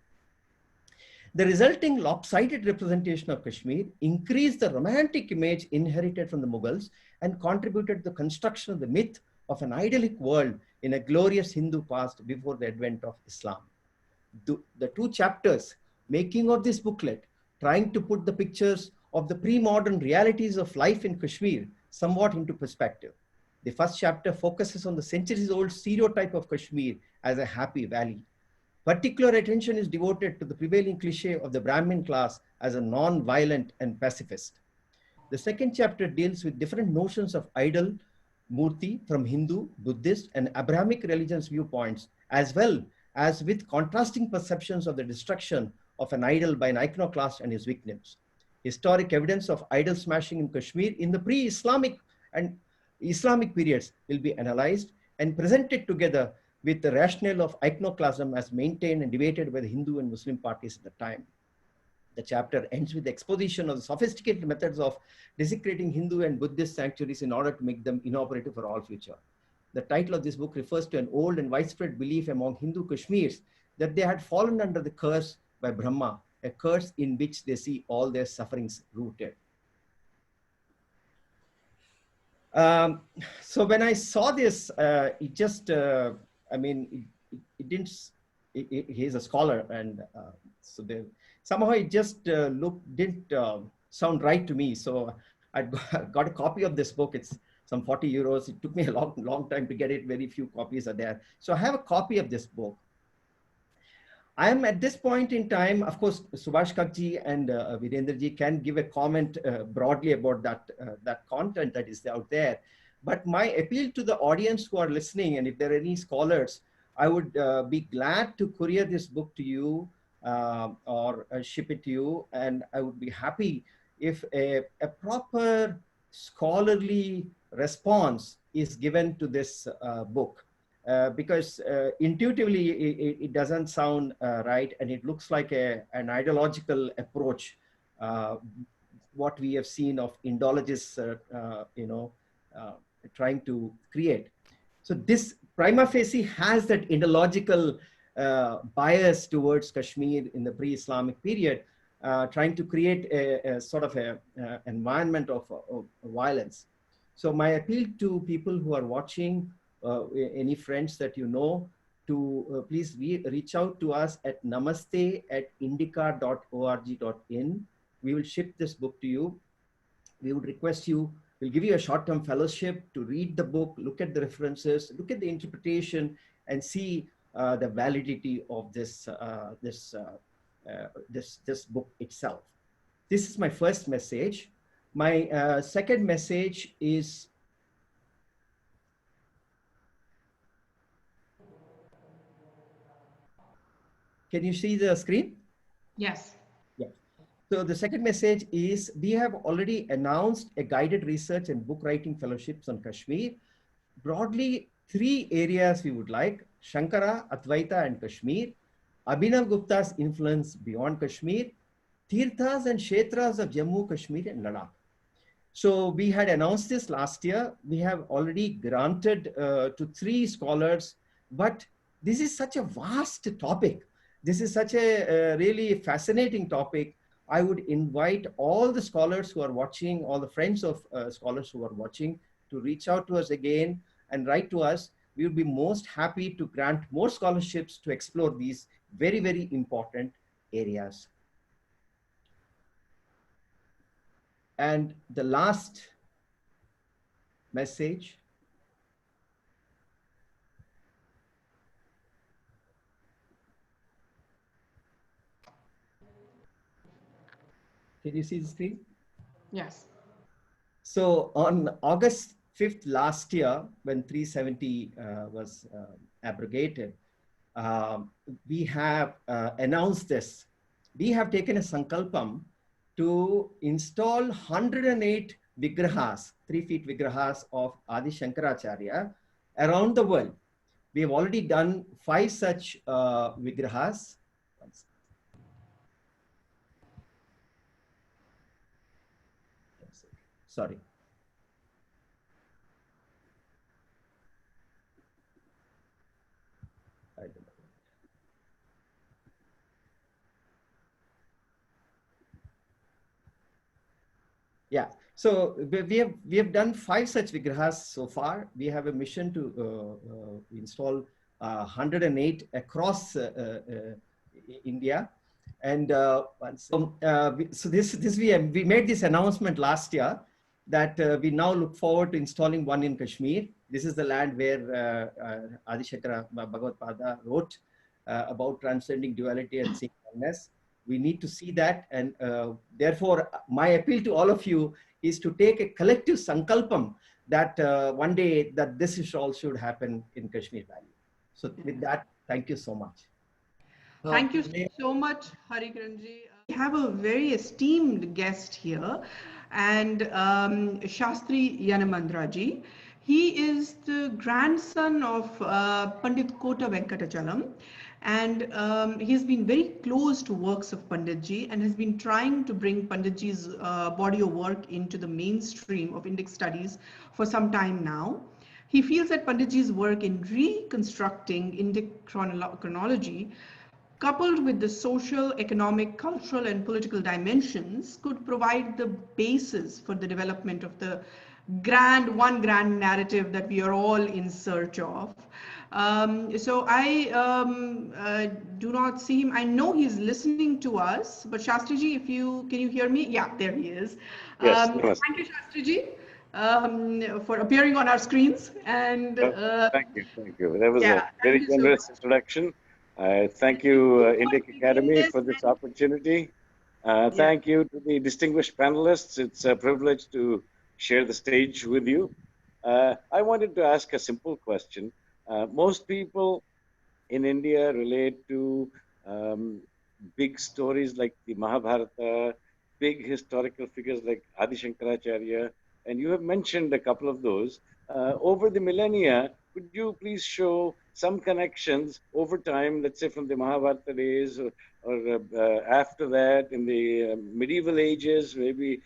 The resulting lopsided representation of Kashmir increased the romantic image inherited from the Mughals and contributed to the construction of the myth of an idyllic world in a glorious Hindu past before the advent of Islam. The two chapters making of this booklet, trying to put the pictures of the pre-modern realities of life in Kashmir somewhat into perspective. The first chapter focuses on the centuries-old stereotype of Kashmir as a happy valley. Particular attention is devoted to the prevailing cliché of the Brahmin class as a non-violent and pacifist. The second chapter deals with different notions of idol, Murti from Hindu, Buddhist, and Abrahamic religions viewpoints, as well as with contrasting perceptions of the destruction of an idol by an iconoclast and his victims. Historic evidence of idol smashing in Kashmir in the pre-Islamic and Islamic periods will be analyzed and presented together with the rationale of iconoclasm as maintained and debated by the Hindu and Muslim parties at the time. The chapter ends with the exposition of the sophisticated methods of desecrating Hindu and Buddhist sanctuaries in order to make them inoperative for all future. The title of this book refers to an old and widespread belief among Hindu Kashmirs that they had fallen under the curse by Brahma, a curse in which they see all their sufferings rooted. So when I saw this, it just, I mean, it didn't, he's a scholar, and so somehow it just didn't sound right to me. So I got a copy of this book. It's some 40 euros. It took me a long time to get it. Very few copies are there. So I have a copy of this book. I am at this point in time, of course, Subhash Kakji and Virendraji can give a comment broadly about that content that is out there. But my appeal to the audience who are listening, and if there are any scholars, I would be glad to courier this book to you or ship it to you. And I would be happy if a proper scholarly response is given to this book. Because intuitively it doesn't sound right, and it looks like an ideological approach, what we have seen of Indologists, trying to create. So this prima facie has that ideological bias towards Kashmir in the pre-Islamic period, trying to create a sort of a environment of violence. So my appeal to people who are watching, any friends that you know, to please reach out to us at namaste@indica.org.in. We will ship this book to you. We would request you We'll give you a short-term fellowship to read the book, look at the references, look at the interpretation, and see the validity of this book itself. This is my first message. My second message is, can you see the screen? Yes. Yeah. So the second message is, we have already announced a guided research and book writing fellowships on Kashmir. Broadly, 3 areas we would like: Shankara, Advaita, and Kashmir; Abhinav Gupta's influence beyond Kashmir; Tirthas and Kshetras of Jammu, Kashmir, and Ladakh. So we had announced this last year. We have already granted to 3 scholars, but this is such a vast topic. This is such a really fascinating topic. I would invite all the scholars who are watching, all the friends of scholars who are watching, to reach out to us again and write to us. We would be most happy to grant more scholarships to explore these very, very important areas. And the last message. Can you see the screen? Yes. So on August 5th last year, when 370 was abrogated, we have announced this. We have taken a sankalpam to install 108 vigrahas, 3-feet vigrahas of Adi Shankaracharya around the world. We have already done 5 such vigrahas. Sorry. I don't know. Yeah, so we have done 5 such vigrahas so far. We have a mission to install 108 across India, and so we made this announcement last year that we now look forward to installing one in Kashmir. This is the land where Adi Shankara Bhagavad-pada wrote about transcending duality and seeing oneness. We need to see that, and therefore my appeal to all of you is to take a collective sankalpam that one day that this all should happen in Kashmir Valley. So with that, thank you so much. Thank you so much, Hari Kiranji. We have a very esteemed guest here, and Shastri Yanamandraji. He is the grandson of Pandit Kota Venkatachalam, and he's been very close to works of Panditji and has been trying to bring Panditji's body of work into the mainstream of Indic studies for some time now. He feels that Panditji's work in reconstructing Indic chronology, coupled with the social, economic, cultural, and political dimensions, could provide the basis for the development of the one grand narrative that we are all in search of. So I do not see him. I know he's listening to us, but Shastriji, can you hear me? Yeah, there he is. Yes. Thank you, Shastriji, for appearing on our screens. And thank you. That was yeah, a very generous introduction. Thank you, Indic for Academy, for this opportunity. Thank you to the distinguished panelists. It's a privilege to share the stage with you. I wanted to ask a simple question. Most people in India relate to big stories like the Mahabharata, big historical figures like Adi Shankaracharya, and you have mentioned a couple of those. Over the millennia, could you please show some connections over time, let's say from the Mahabharata days or after that in the medieval ages, maybe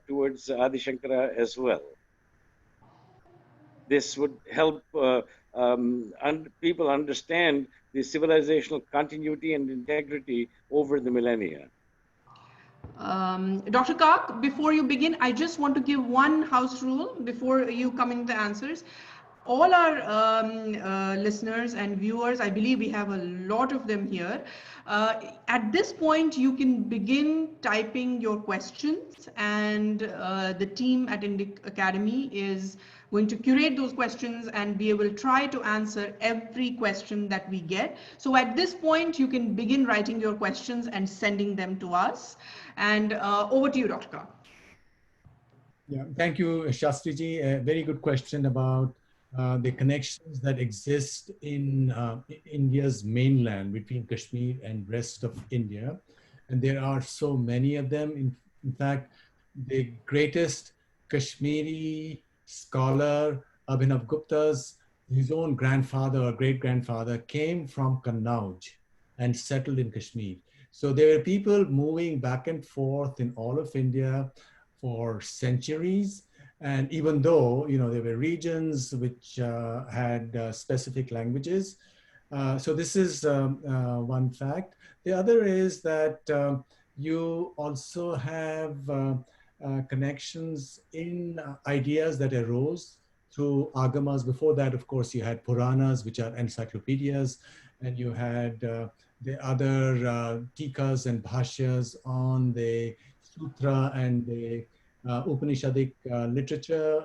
towards Adi Shankara as well? This would help people understand the civilizational continuity and integrity over the millennia. Dr. Kak, before you begin, I just want to give one house rule before you come into the answers. all our listeners and viewers, I believe we have a lot of them here. At this point, you can begin typing your questions, and the team at Indic Academy is going to curate those questions, and we will try to answer every question that we get. So at this point, you can begin writing your questions and sending them to us. And over to you, Dr. Kar. Yeah, thank you, Shastriji. A very good question about the connections that exist in India's mainland between Kashmir and rest of India. And there are so many of them. In fact, the greatest Kashmiri scholar, Abhinav Gupta's, his own grandfather or great-grandfather came from Kannauj and settled in Kashmir. So there were people moving back and forth in all of India for centuries. And even though, there were regions which had specific languages. So this is one fact. The other is that you also have connections in ideas that arose through agamas. Before that, of course, you had Puranas, which are encyclopedias, and you had the other tikas and bhashyas on the sutra and the Upanishadic literature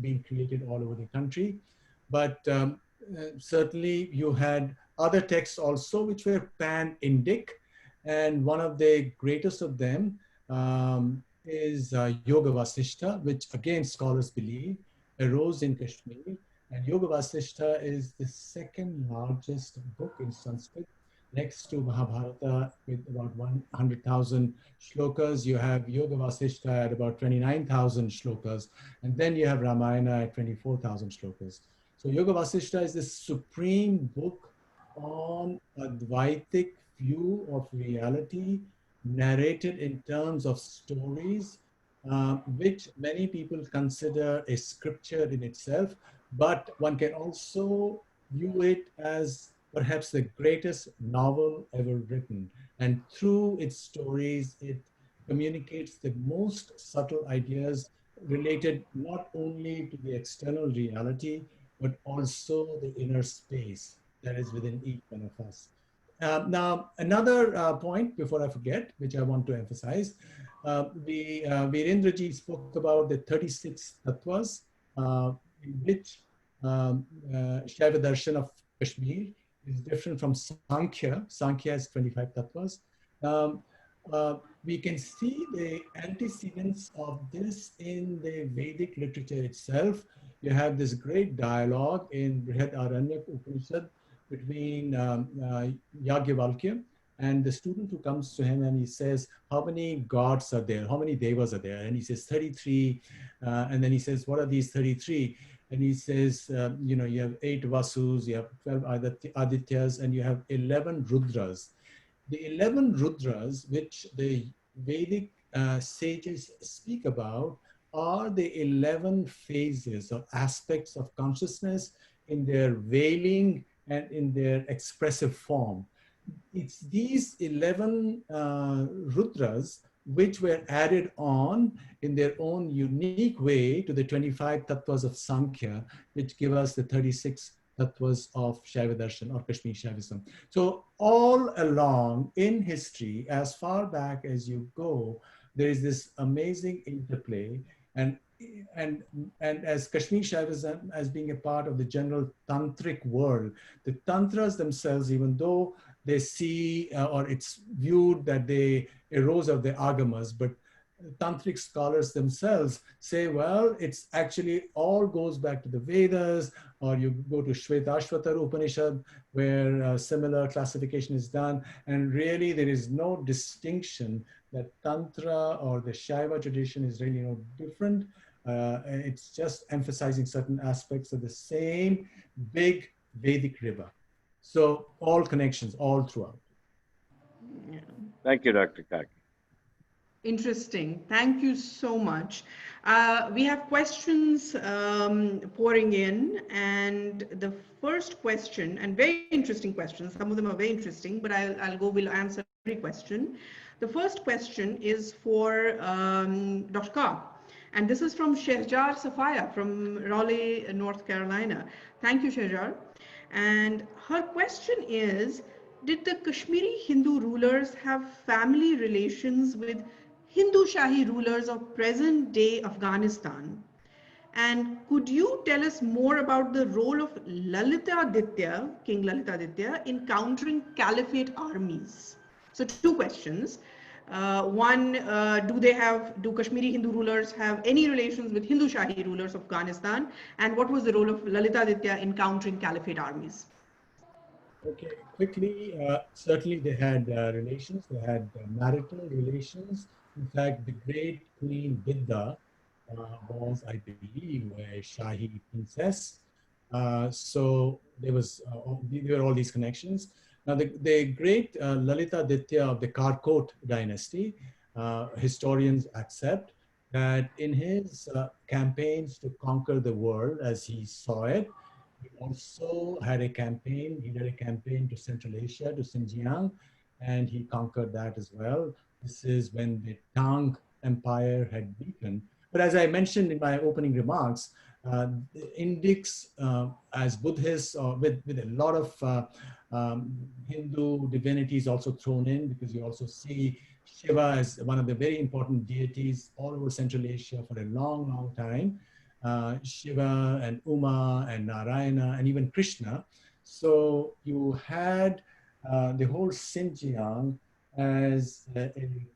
being created all over the country. But certainly you had other texts also which were pan-Indic, and one of the greatest of them is Yoga Vasishtha, which again scholars believe arose in Kashmir. And Yoga Vasishtha is the second largest book in Sanskrit, next to Mahabharata with about 100,000 shlokas. You have Yoga Vasishtha at about 29,000 shlokas. And then you have Ramayana at 24,000 shlokas. So Yoga Vasishtha is the supreme book on Advaitic view of reality, narrated in terms of stories, which many people consider a scripture in itself, but one can also view it as perhaps the greatest novel ever written. And through its stories, it communicates the most subtle ideas related not only to the external reality, but also the inner space that is within each one of us. Now, another point before I forget, which I want to emphasize, Virendraji spoke about the 36 tattvas, in which Shaiva Darshan of Kashmir is different from Sankhya. Sankhya is 25 tattvas. We can see the antecedents of this in the Vedic literature itself. You have this great dialogue in Brihad Aranyak Upanishad between Yagyavalkya and the student who comes to him and he says, how many gods are there? How many devas are there? And he says 33. And then he says, what are these 33? And he says, you have 8 Vasus, you have 12 Adityas, and you have 11 Rudras. The 11 Rudras, which the Vedic sages speak about, are the 11 phases or aspects of consciousness in their veiling and in their expressive form. It's these 11 Rudras which were added on in their own unique way to the 25 tattvas of Sankhya, which give us the 36 tattvas of Shaiva Darshan or Kashmir Shaivism. So all along in history, as far back as you go, there is this amazing interplay. And as Kashmir Shaivism as being a part of the general tantric world, the tantras themselves, even though they see or it's viewed that they arose of the agamas, but tantric scholars themselves say, well, it's actually all goes back to the Vedas, or you go to Shvetashvatara Upanishad where similar classification is done. And really there is no distinction that Tantra or the Shaiva tradition is really no different. It's just emphasizing certain aspects of the same big Vedic river. So all connections, all throughout. Yeah. Thank you, Dr. Kaki. Interesting. Thank you so much. We have questions pouring in, and the first question, and very interesting questions, some of them are very interesting, but we'll answer every question. The first question is for Dr. Kar. And this is from Shehjar Safaya from Raleigh, North Carolina. Thank you, Shehjar. And her question is, did the Kashmiri Hindu rulers have family relations with Hindu Shahi rulers of present day Afghanistan? And could you tell us more about the role of Lalitaditya, King Lalitaditya, in countering caliphate armies? So two questions. One, do Kashmiri Hindu rulers have any relations with Hindu Shahi rulers of Afghanistan? And what was the role of Lalitaditya in countering caliphate armies? Okay, quickly, certainly they had relations, they had marital relations. In fact, the great Queen Bidda was, I believe, a Shahi princess. So there were all these connections. Now, the great Lalita Ditya of the Karkot dynasty, historians accept that in his campaigns to conquer the world as he saw it, he also had a campaign. He did a campaign to Central Asia, to Xinjiang, and he conquered that as well. This is when the Tang Empire had weakened. But as I mentioned in my opening remarks, the Indics, as Buddhists, with a lot of Hindu divinities also thrown in, because you also see Shiva as one of the very important deities all over Central Asia for a long, long time. Shiva and Uma and Narayana and even Krishna. So you had the whole Xinjiang as a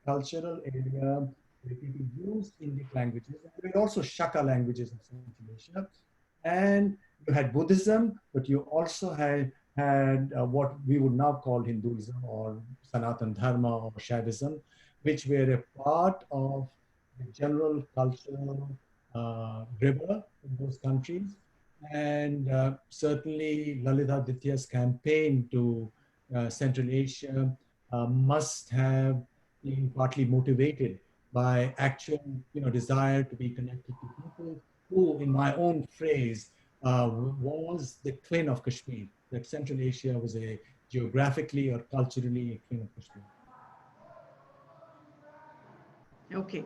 cultural area where people used Indic languages. There were also Shaka languages in Central Asia. And you had Buddhism, but you also had what we would now call Hinduism or Sanatan Dharma or Shaivism, which were a part of the general cultural river in those countries. And certainly Lalitaditya's campaign to Central Asia must have been partly motivated by actual desire to be connected to people who, in my own phrase, was the twin of Kashmir. That Central Asia was a geographically or culturally a twin of Kashmir. Okay.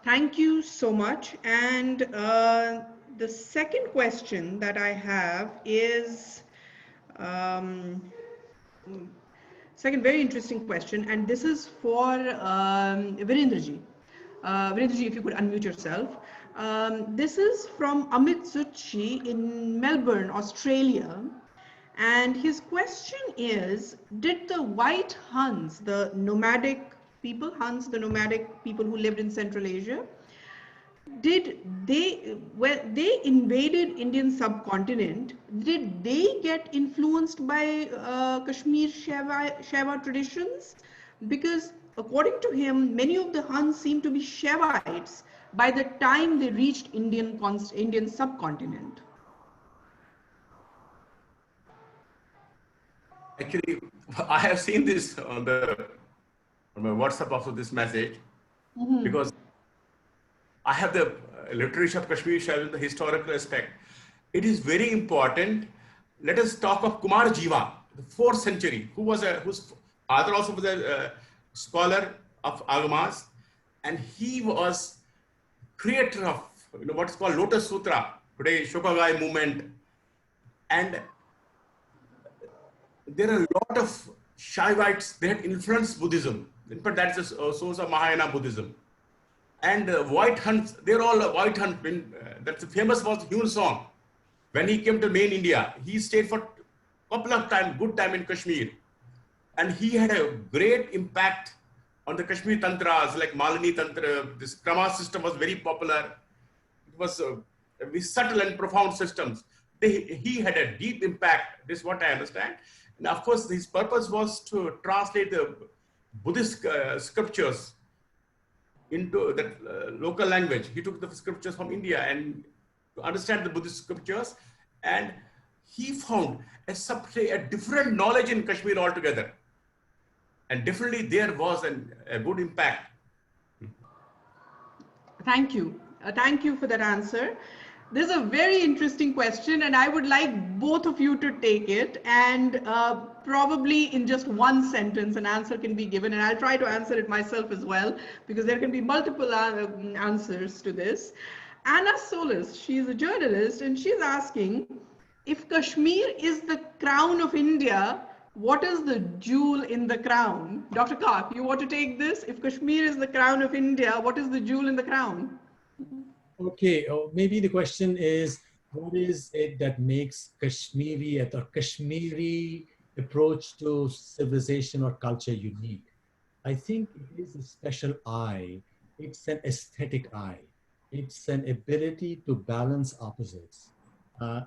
Thank you so much. And the second question that I have is second very interesting question, and this is for Virendraji. Virendraji, if you could unmute yourself. This is from Amit Zuchi in Melbourne, Australia. And his question is, did the white Huns, the nomadic people, the nomadic people who lived in Central Asia, when they invaded Indian subcontinent, did they get influenced by Kashmir Shaiva traditions? Because according to him, many of the Huns seem to be Shaivites by the time they reached Indian subcontinent. Actually, I have seen this on my WhatsApp also, this message, because I have the literature of Kashmir Shaivism, the historical aspect. It is very important. Let us talk of Kumar Jiva, the 4th century, whose father also was a scholar of Agamas, and he was creator of what's called Lotus Sutra, today Shokagai movement, and there are a lot of Shaivites. They had influenced Buddhism. In fact, that's a source of Mahayana Buddhism. And white Huns, they're all white Huns. That's the famous was Hume song. When he came to main India, he stayed for a couple of good time in Kashmir. And he had a great impact on the Kashmir Tantras, like Malini Tantra. This Krama system was very popular. It was subtle and profound systems. He had a deep impact. This is what I understand. And of course, his purpose was to translate the Buddhist scriptures into that local language. He took the scriptures from India and to understand the Buddhist scriptures, and he found a different knowledge in Kashmir altogether. And definitely there was a good impact. Thank you. Thank you for that answer. This is a very interesting question, and I would like both of you to take it. And probably in just one sentence, an answer can be given. And I'll try to answer it myself as well, because there can be multiple answers to this. Anna Solis, she's a journalist, and she's asking, if Kashmir is the crown of India, what is the jewel in the crown? Dr. Kak, you want to take this? If Kashmir is the crown of India, what is the jewel in the crown? Okay, maybe the question is, what is it that makes Kashmiri approach to civilization or culture unique? I think it is a special eye. It's an aesthetic eye. It's an ability to balance opposites.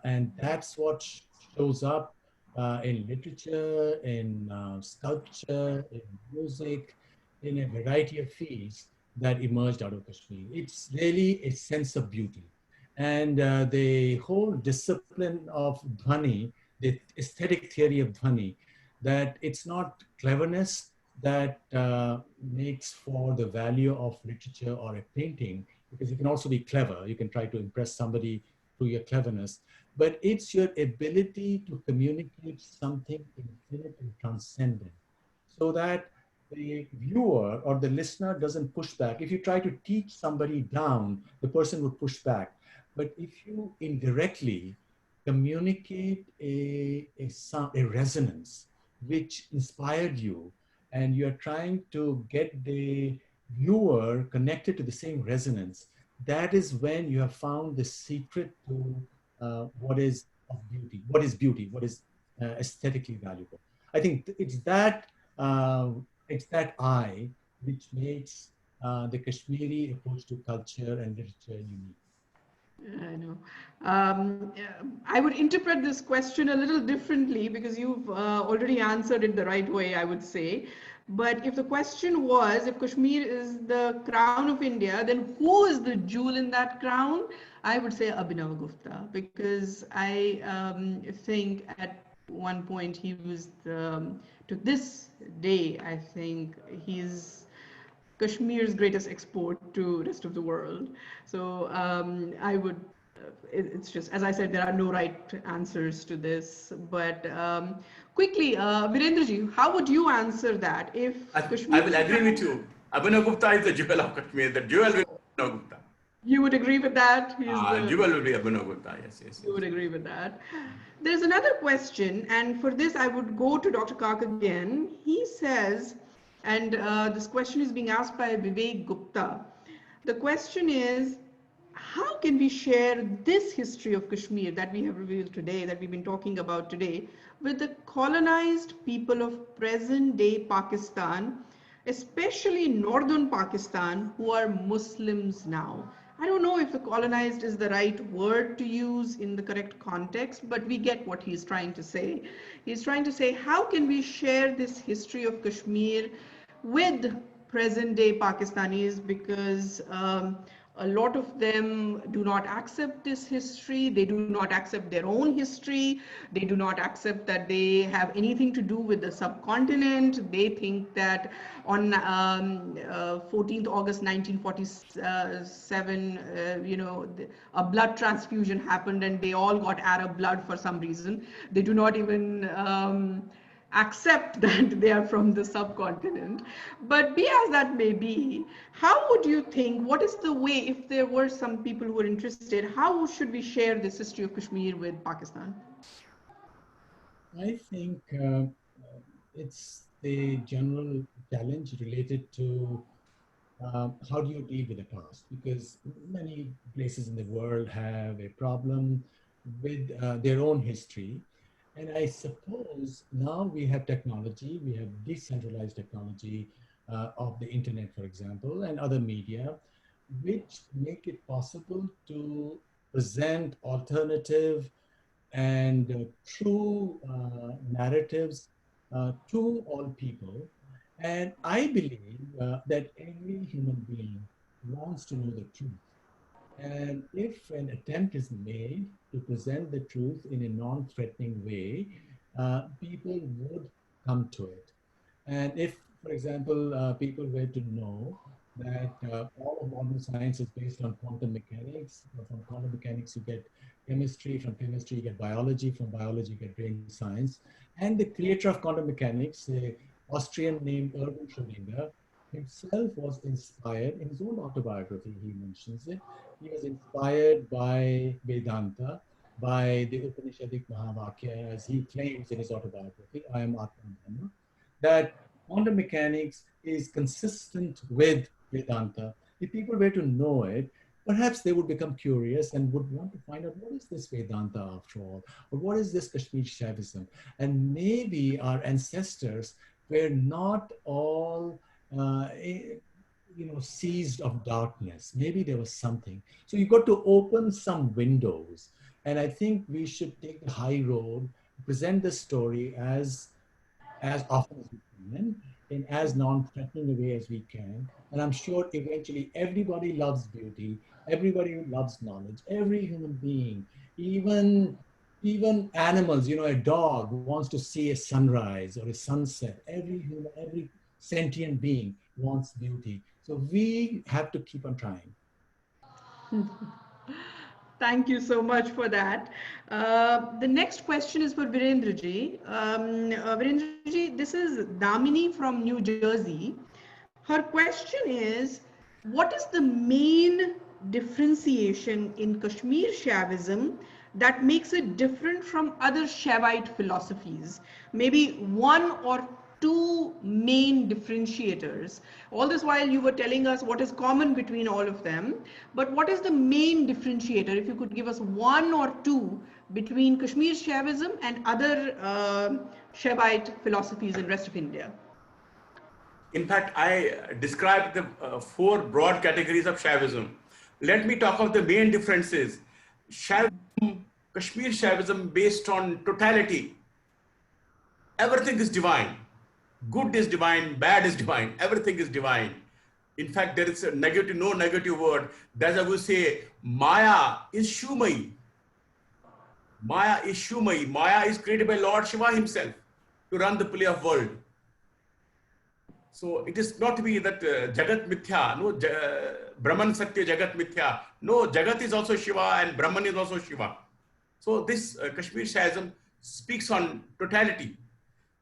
And that's what shows up in literature, in sculpture, in music, in a variety of fields that emerged out of Kashmir. It's really a sense of beauty. And the whole discipline of Dhwani, the aesthetic theory of Dhwani, that it's not cleverness that makes for the value of literature or a painting, because you can also be clever. You can try to impress somebody through your cleverness, but it's your ability to communicate something infinite and transcendent so that the viewer or the listener doesn't push back. If you try to teach somebody down, the person would push back. But if you indirectly communicate a sound, a resonance which inspired you, and you're trying to get the viewer connected to the same resonance, that is when you have found the secret to what is of beauty, what is aesthetically valuable. I think it's that eye which makes the Kashmiri approach to culture and literature unique. I know. I would interpret this question a little differently because you've already answered it the right way, I would say. But if the question was, if Kashmir is the crown of India, then who is the jewel in that crown? I would say Abhinav Gupta, because I think at one point he was, to this day, I think he's Kashmir's greatest export to rest of the world. So I would, it's just, as I said, there are no right answers to this. But quickly, Virendraji, how would you answer that? If I Kashmir will is the agree with crown, you. Abhinav Gupta is the jewel of Kashmir. The jewel will be Abhinav Gupta. you would agree with that? He's the Jewel will be Abhinav Gupta. Yes, yes, You yes. would agree with that. There's another question, and for this, I would go to Dr. Kak again. He says, and this question is being asked by Vivek Gupta. The question is, how can we share this history of Kashmir that we have revealed today, that we've been talking about today, with the colonized people of present day Pakistan, especially northern Pakistan, who are Muslims now? I don't know if the colonized is the right word to use in the correct context, but we get what he's trying to say. He's trying to say, how can we share this history of Kashmir with present day Pakistanis, because a lot of them do not accept this history. They do not accept their own history. They do not accept that they have anything to do with the subcontinent. They think that on 14th August 1947, a blood transfusion happened and they all got Arab blood for some reason. They do not even accept that they are from the subcontinent. But be as that may be, how would you think, what is the way, if there were some people who are interested, how should we share this history of Kashmir with Pakistan? I think it's the general challenge related to how do you deal with the past? Because many places in the world have a problem with their own history. And I suppose now we have technology, we have decentralized technology of the internet, for example, and other media, which make it possible to present alternative and true narratives to all people. And I believe that every human being wants to know the truth. And if an attempt is made to present the truth in a non-threatening way, people would come to it. And if, for example, people were to know that all of modern science is based on quantum mechanics. From quantum mechanics, you get chemistry. From chemistry, you get biology. From biology, you get brain science. And the creator of quantum mechanics, an Austrian named Erwin Schrödinger, himself was inspired in his own autobiography. He mentions it. He was inspired by Vedanta, by the Upanishadic Mahavakya, as he claims in his autobiography, I am Atman Brahma, that quantum mechanics is consistent with Vedanta. If people were to know it, perhaps they would become curious and would want to find out what is this Vedanta after all, or what is this Kashmir Shaivism? And maybe our ancestors were not all seized of darkness. Maybe there was something. So you got to open some windows. And I think we should take the high road, present the story as often as we can, in as non-threatening a way as we can. And I'm sure eventually everybody loves beauty, everybody loves knowledge, every human being, even animals, a dog wants to see a sunrise or a sunset. Every human, every sentient being wants beauty. So we have to keep on trying. Thank you so much for that. The next question is for Virendraji. Virendraji, this is Damini from New Jersey. Her question is, what is the main differentiation in Kashmir Shaivism that makes it different from other Shaivite philosophies? Maybe one or two main differentiators. All this while you were telling us what is common between all of them, but what is the main differentiator? If you could give us one or two between Kashmir Shaivism and other Shaivite philosophies in rest of India. In fact, I described the four broad categories of Shaivism. Let me talk of the main differences. Shaivism, Kashmir Shaivism based on totality. Everything is divine. Good is divine, bad is divine, everything is divine. In fact, there is no negative word. That's why we say Maya is Shumai. Maya is Shumai. Maya is created by Lord Shiva himself to run the play of world. So it is not to be that Jagat Mithya, no, Brahman Satya Jagat Mithya. No, Jagat is also Shiva and Brahman is also Shiva. So this Kashmir Shaivism speaks on totality.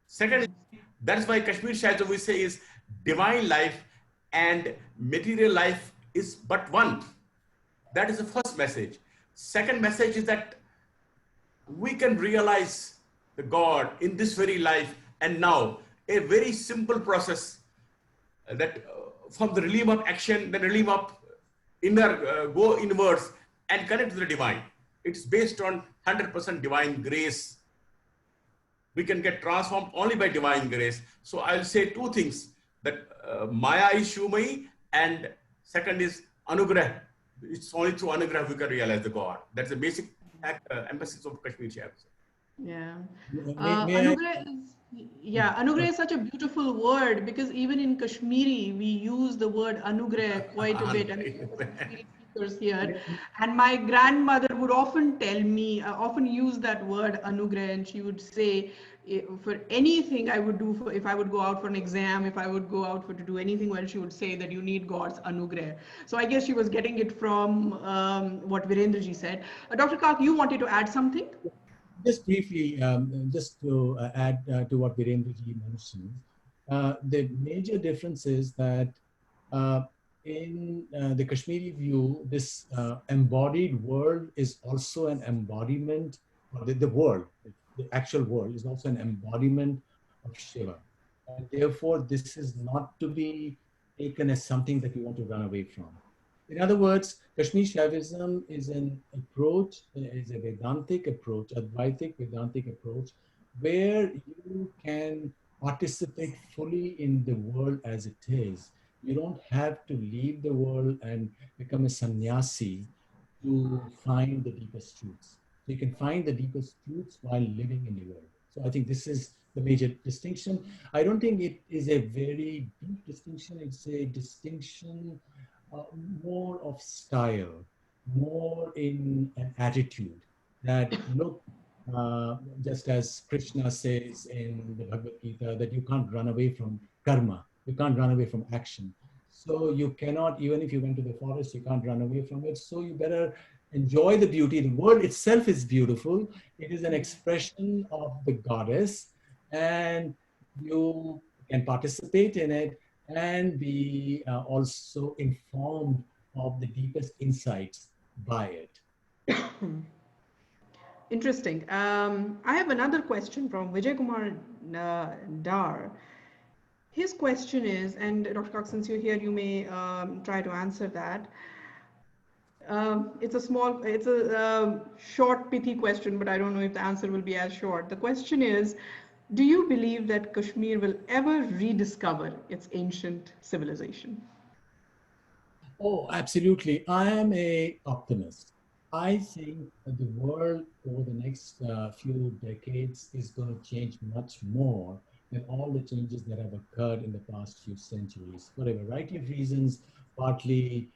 Second, that's why Kashmir Shaivism we say is divine life and material life is but one. That is the first message. Second message is that we can realize the God in this very life and now. A very simple process that from the realm of action, the realm of inner, go inwards and connect to the divine. It's based on 100% divine grace. We can get transformed only by divine grace. So I'll say two things, that Maya is Shumai and second is Anugrah. It's only through Anugrah we can realize the God. That's the basic emphasis of Kashmir Shaivism. Yeah. May Anugrah is such a beautiful word because even in Kashmiri, we use the word Anugrah quite a bit. I mean, Kashmiri speakers here. And my grandmother would often tell me, often use that word Anugrah, and she would say, for anything I would do, if I would go out for an exam, if I would go out to do anything, well, she would say that you need God's Anugrah. So I guess she was getting it from what Virendraji said. Dr. Kak, you wanted to add something? Just briefly, just to add to what Virendraji mentioned, the major difference is that in the Kashmiri view, this embodied world is also an embodiment, or the world, the actual world is also an embodiment of Shiva. And therefore, this is not to be taken as something that you want to run away from. In other words, Kashmir Shaivism is an approach, is a Vedantic approach, Advaitic Vedantic approach, where you can participate fully in the world as it is. You don't have to leave the world and become a sannyasi to find the deepest truths. You can find the deepest truths while living in the world. So I think this is the major distinction. I don't think it is a very deep distinction. It's a distinction more of style, more in an attitude that look, just as Krishna says in the Bhagavad Gita, that you can't run away from karma, you can't run away from action. So you cannot, even if you went to the forest, you can't run away from it. So you better enjoy the beauty. The world itself is beautiful. It is an expression of the goddess, and you can participate in it and be also informed of the deepest insights by it. Interesting. I have another question from Vijay Kumar Dar. His question is, and Dr. Cox, since you're here, you may try to answer that. It's a short, pithy question, but I don't know if the answer will be as short. The question is, do you believe that Kashmir will ever rediscover its ancient civilization? Oh, absolutely. I am a optimist. I think that the world over the next few decades is going to change much more than all the changes that have occurred in the past few centuries for a variety of reasons, partly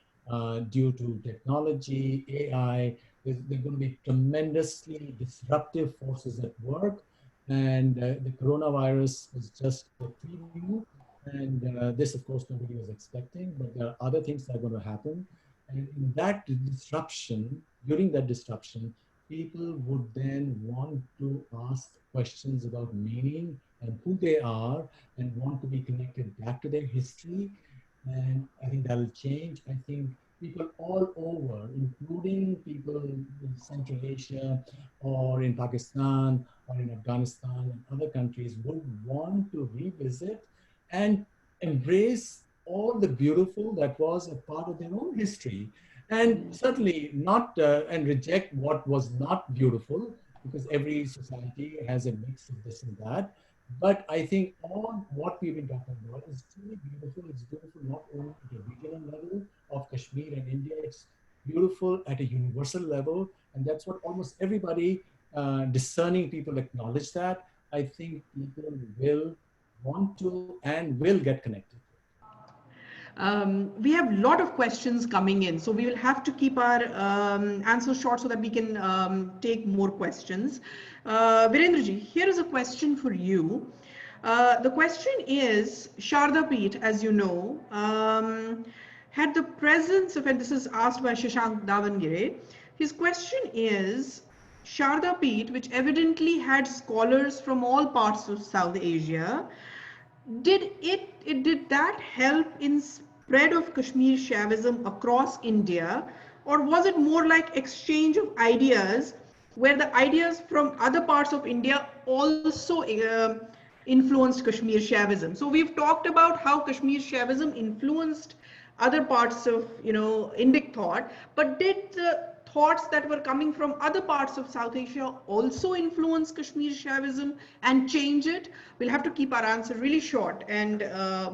due to technology, AI. There are going to be tremendously disruptive forces at work, and the coronavirus is just a preview. And this, of course, nobody was expecting, but there are other things that are going to happen. And in that disruption, during that disruption, people would then want to ask questions about meaning and who they are and want to be connected back to their history. And I think that'll change. I think people all over, including people in Central Asia or in Pakistan or in Afghanistan and other countries, would want to revisit and embrace all the beautiful that was a part of their own history, and certainly not and reject what was not beautiful, because every society has a mix of this and that. But I think all what we've been talking about is truly beautiful. It's beautiful not only at a regional level of Kashmir and India, it's beautiful at a universal level, and that's what almost everybody, discerning people, acknowledge. That I think people will want to and will get connected. We have a lot of questions coming in, so we will have to keep our answers short so that we can take more questions. Virendraji, here is a question for you. The question is, Sharda Peeth, as you know, had the presence of, and this is asked by Shashank Davangire, his question is, Sharda Peeth, which evidently had scholars from all parts of South Asia, did that help in spread of Kashmir Shaivism across India, or was it more like exchange of ideas where the ideas from other parts of India also influenced Kashmir Shaivism? So we've talked about how Kashmir Shaivism influenced other parts of Indic thought, but did the thoughts that were coming from other parts of South Asia also influence Kashmir Shaivism and change it? We'll have to keep our answer really short and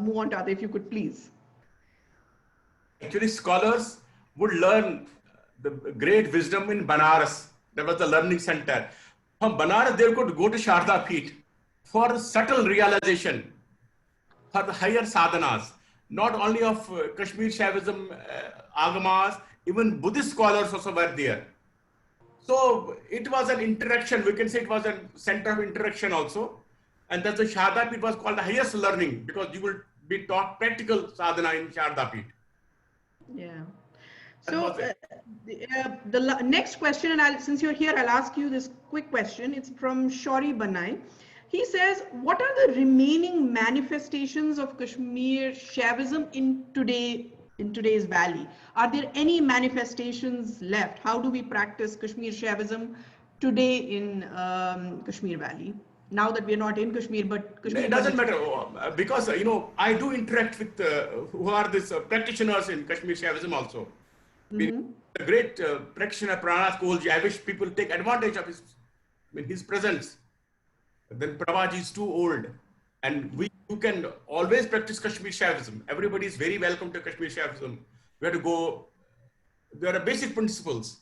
move on to other, if you could please. Actually, scholars would learn the great wisdom in Banaras. There was the learning center. From Banaras, they could go to Sharda Peeth for subtle realization, for the higher sadhanas, not only of Kashmir Shaivism, Agamas, even Buddhist scholars also were there. So it was an interaction. We can say it was a center of interaction also. And that's the Sharda Peeth was called the highest learning, because you will be taught practical sadhana in Sharda Peeth. Yeah. So the next question, and since you're here, I'll ask you this quick question. It's from Shori Banai. He says, what are the remaining manifestations of Kashmir Shaivism in today's valley? Are there any manifestations left? How do we practice Kashmir Shaivism today in Kashmir Valley? Now that we're not in Kashmir, but Kashmir. It doesn't matter, because I do interact with who are these practitioners in Kashmir Shaivism also. Mm-hmm. The great practitioner Pranath Kohlji, I wish people take advantage of his presence. Then Prabhaji is too old, and you can always practice Kashmir Shaivism. Everybody is very welcome to Kashmir Shaivism. We have to go. There are basic principles,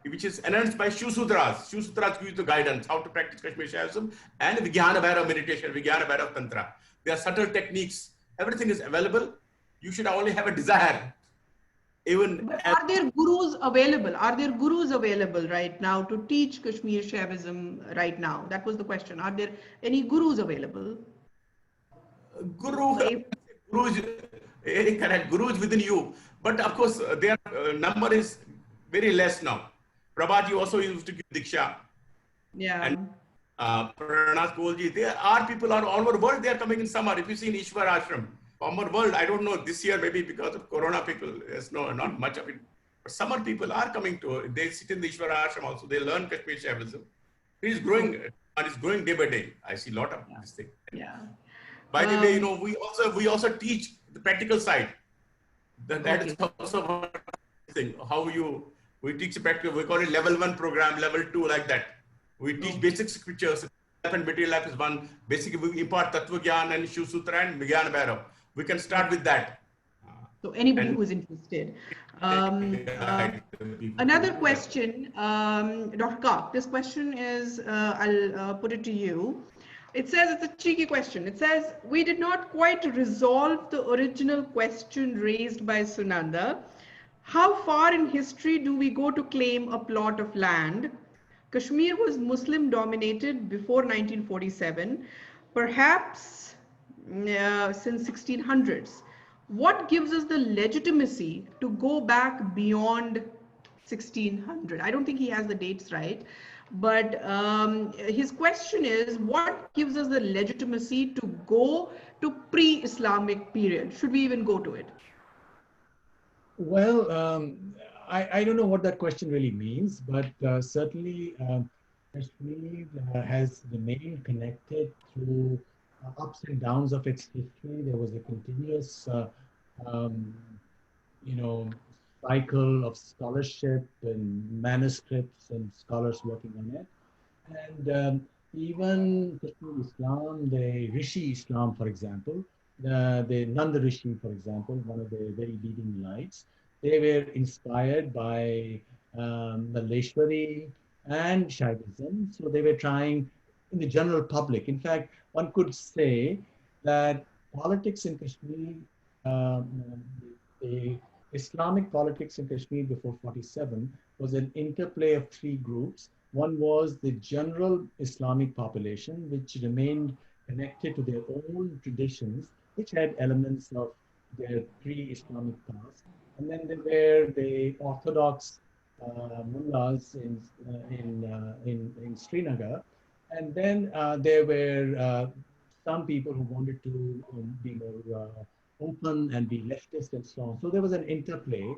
which is enhanced by Shiv Sutras. Shiv Sutras gives the guidance how to practice Kashmir Shaivism, and Vijnana Bhairav meditation, Vijnana Bhairav Tantra. There are subtle techniques. Everything is available. You should only have a desire. But are there gurus available? Are there gurus available right now to teach Kashmir Shaivism right now? That was the question. Are there any gurus available? Guru, Guru is, correct, Guru is within you. But of course, their number is very less now. Prabhat, you also used to give Diksha. Yeah. And Pranath Kohlji, there are people all over the world, they are coming in summer. If you see in Ishwar Ashram, our world, I don't know, this year maybe because of Corona people, there's not much of it. But summer people are coming to, they sit in the Ishwar Ashram also, they learn Kashmir Shaivism. It is growing, and it's growing day by day. I see a lot of this thing. Yeah. By the way, we also teach the practical side. That is also one thing. We teach the practical, we call it level 1 program, level 2, like that. We teach basic scriptures. Life and material life is one. Basically, we impart Tattva Gyan and Shiv Sutra and Vigyan Bhairav. We can start with that. So anybody who is interested. Another question, Dr. Kak, this question is, I'll put it to you. It says, it's a cheeky question. It says, we did not quite resolve the original question raised by Sunanda. How far in history do we go to claim a plot of land? Kashmir was Muslim dominated before 1947, perhaps since 1600s. What gives us the legitimacy to go back beyond 1600? I don't think he has the dates right, but his question is, what gives us the legitimacy to go to pre-Islamic period? Should we even go to it? Well, I don't know what that question really means, but certainly Kashmir has remained connected through ups and downs of its history. There was a continuous, cycle of scholarship and manuscripts and scholars working on it. And even Kashmir Islam, the Rishi Islam, for example, the Nanda Rishi, for example, one of the very leading lights, they were inspired by Malleshwari and Shaivism. So they were trying in the general public. In fact, one could say that politics in Kashmir, the Islamic politics in Kashmir before 47 was an interplay of three groups. One was the general Islamic population, which remained connected to their own traditions, which had elements of their pre-Islamic past. And then there were the Orthodox mullahs in Srinagar. And then there were some people who wanted to be more open and be leftist and so on. So there was an interplay.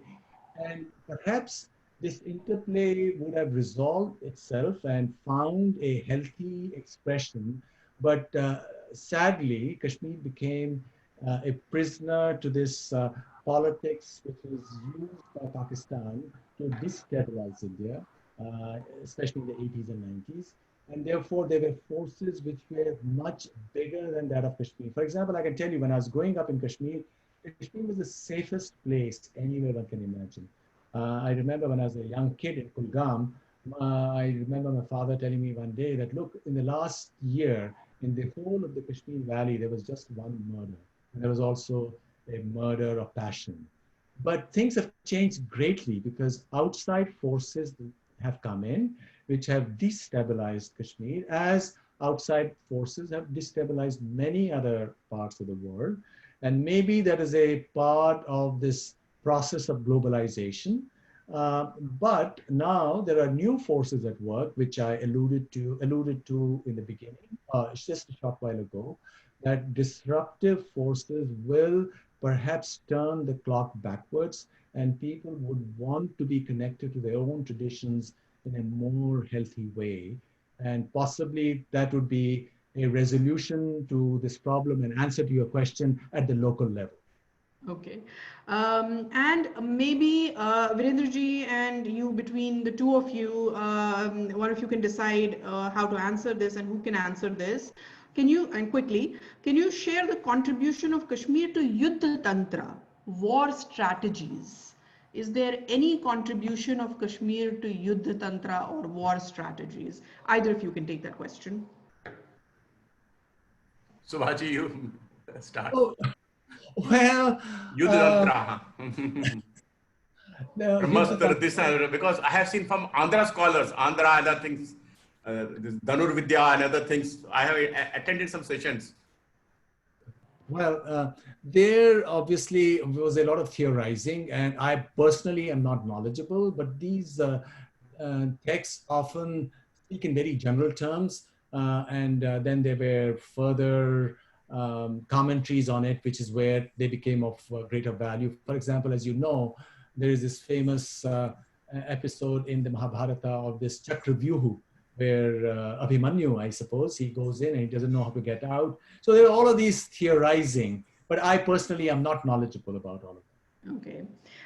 And perhaps this interplay would have resolved itself and found a healthy expression. But sadly, Kashmir became a prisoner to this politics which was used by Pakistan to destabilize India, especially in the 80s and 90s. And therefore, there were forces which were much bigger than that of Kashmir. For example, I can tell you, when I was growing up in Kashmir, Kashmir was the safest place anywhere one can imagine. I remember when I was a young kid in Kulgam, I remember my father telling me one day that, look, in the last year, in the whole of the Kashmir Valley, there was just one murder. And there was also a murder of passion. But things have changed greatly because outside forces have come in, which have destabilized Kashmir, as outside forces have destabilized many other parts of the world. And maybe that is a part of this process of globalization. But now there are new forces at work, which I alluded to in the beginning, just a short while ago, that disruptive forces will perhaps turn the clock backwards, and people would want to be connected to their own traditions in a more healthy way. And possibly that would be a resolution to this problem and answer to your question at the local level. Okay. And maybe Virendraji and you, between the two of you, one of you can decide how to answer this and who can answer this. Can you share the contribution of Kashmir to Yuddha Tantra, war strategies? Is there any contribution of Kashmir to Yuddha Tantra or war strategies? Either of you can take that question. Subhaji, you start. Oh, well, Yuddha Tantra. Because I have seen from Andhra scholars, Andhra and other things, Dhanur Vidya and other things. I have attended some sessions. Well, there obviously was a lot of theorizing, and I personally am not knowledgeable, but these texts often speak in very general terms, and then there were further commentaries on it, which is where they became of greater value. For example, as you know, there is this famous episode in the Mahabharata of this Chakravyuhu, where Abhimanyu, I suppose, he goes in and he doesn't know how to get out. So there are all of these theorizing, but I personally am not knowledgeable about all of that. Okay.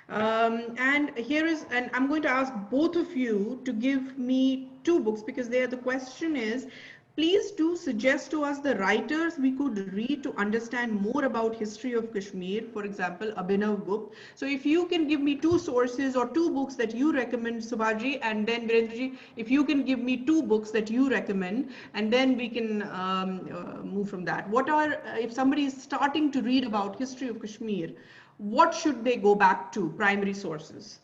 And I'm going to ask both of you to give me two books because there the question is, please do suggest to us the writers we could read to understand more about history of Kashmir, for example, Abhinav Gupta. So if you can give me two sources or two books that you recommend, Subhaji, and then Virendraji, if you can give me two books that you recommend, and then we can move from that. What are, if somebody is starting to read about history of Kashmir, what should they go back to, primary sources?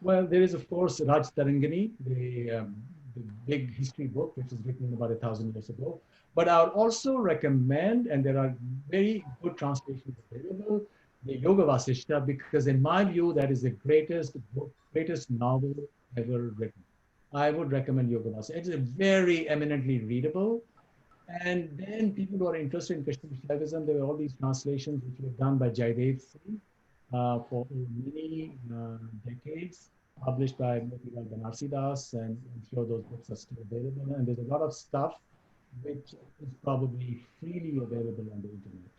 Well, there is, of course, Raj Tarangani, the big history book, which was written about 1,000 years ago. But I would also recommend, and there are very good translations available, the Yoga Vasishta, because in my view, that is the greatest book, greatest novel ever written. I would recommend Yoga Vasishta. It's a very eminently readable. And then people who are interested in Kashmir Shaivism, there were all these translations which were done by Jaidev Singh for many decades, published by Motilal Banarsi Das, and I'm sure those books are still available. And there's a lot of stuff which is probably freely available on the internet.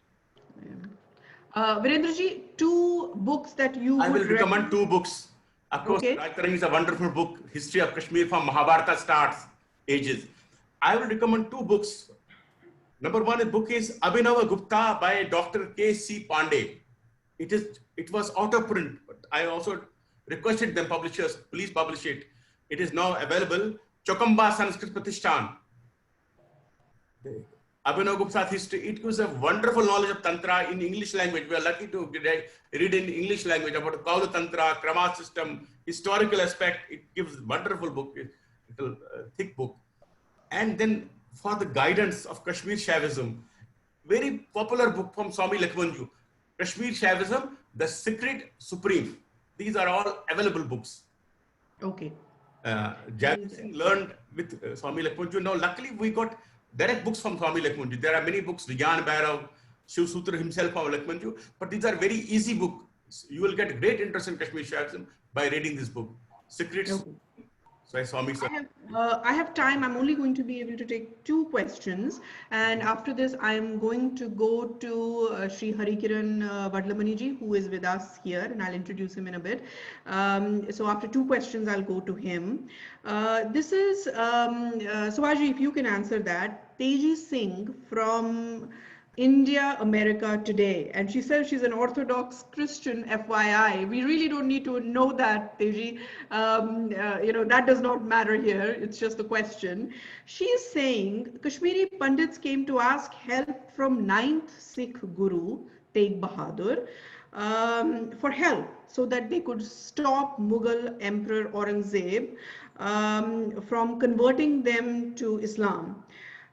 Virendraji, two books that you I would will recommend two books. Of course, Okay. Raj Tarang is a wonderful book, History of Kashmir from Mahabharata starts, ages. I will recommend two books. Number one book is Abhinava Gupta by Dr. K.C. Pandey. It was out of print, but I also requested them publishers, please publish it. It is now available. Chokamba Sanskrit Pratishthan. Abhinav Gupta's history. It gives a wonderful knowledge of Tantra in English language. We are lucky to read in English language about Kaula Tantra, Krama system, historical aspect. It gives wonderful book, little thick book. And then for the guidance of Kashmir Shaivism, very popular book from Swami Lakshmanju, Kashmir Shaivism, The Secret Supreme. These are all available books. Okay. Jaidev Singh learned with Swami Lakshmanju. Now, luckily, we got direct books from Swami Lakshmanju. There are many books, Vigyan Bhairav, Shiv Sutra himself from Lakshmanju, but these are very easy books. You will get great interest in Kashmir Shaivism by reading this book, Secrets. Okay. So, Swami sir. I have time. I'm only going to be able to take two questions. And after this, I'm going to go to Sri Harikiran Vadlamaniji, who is with us here, and I'll introduce him in a bit. So after two questions, I'll go to him. This is, Subaji, if you can answer that. Teji Singh from India, America Today. And she says she's an Orthodox Christian, FYI. We really don't need to know that, Teji. That does not matter here. It's just a question. She is saying Kashmiri Pandits came to ask help from 9th Sikh Guru, Tegh Bahadur, for help so that they could stop Mughal Emperor Aurangzeb from converting them to Islam.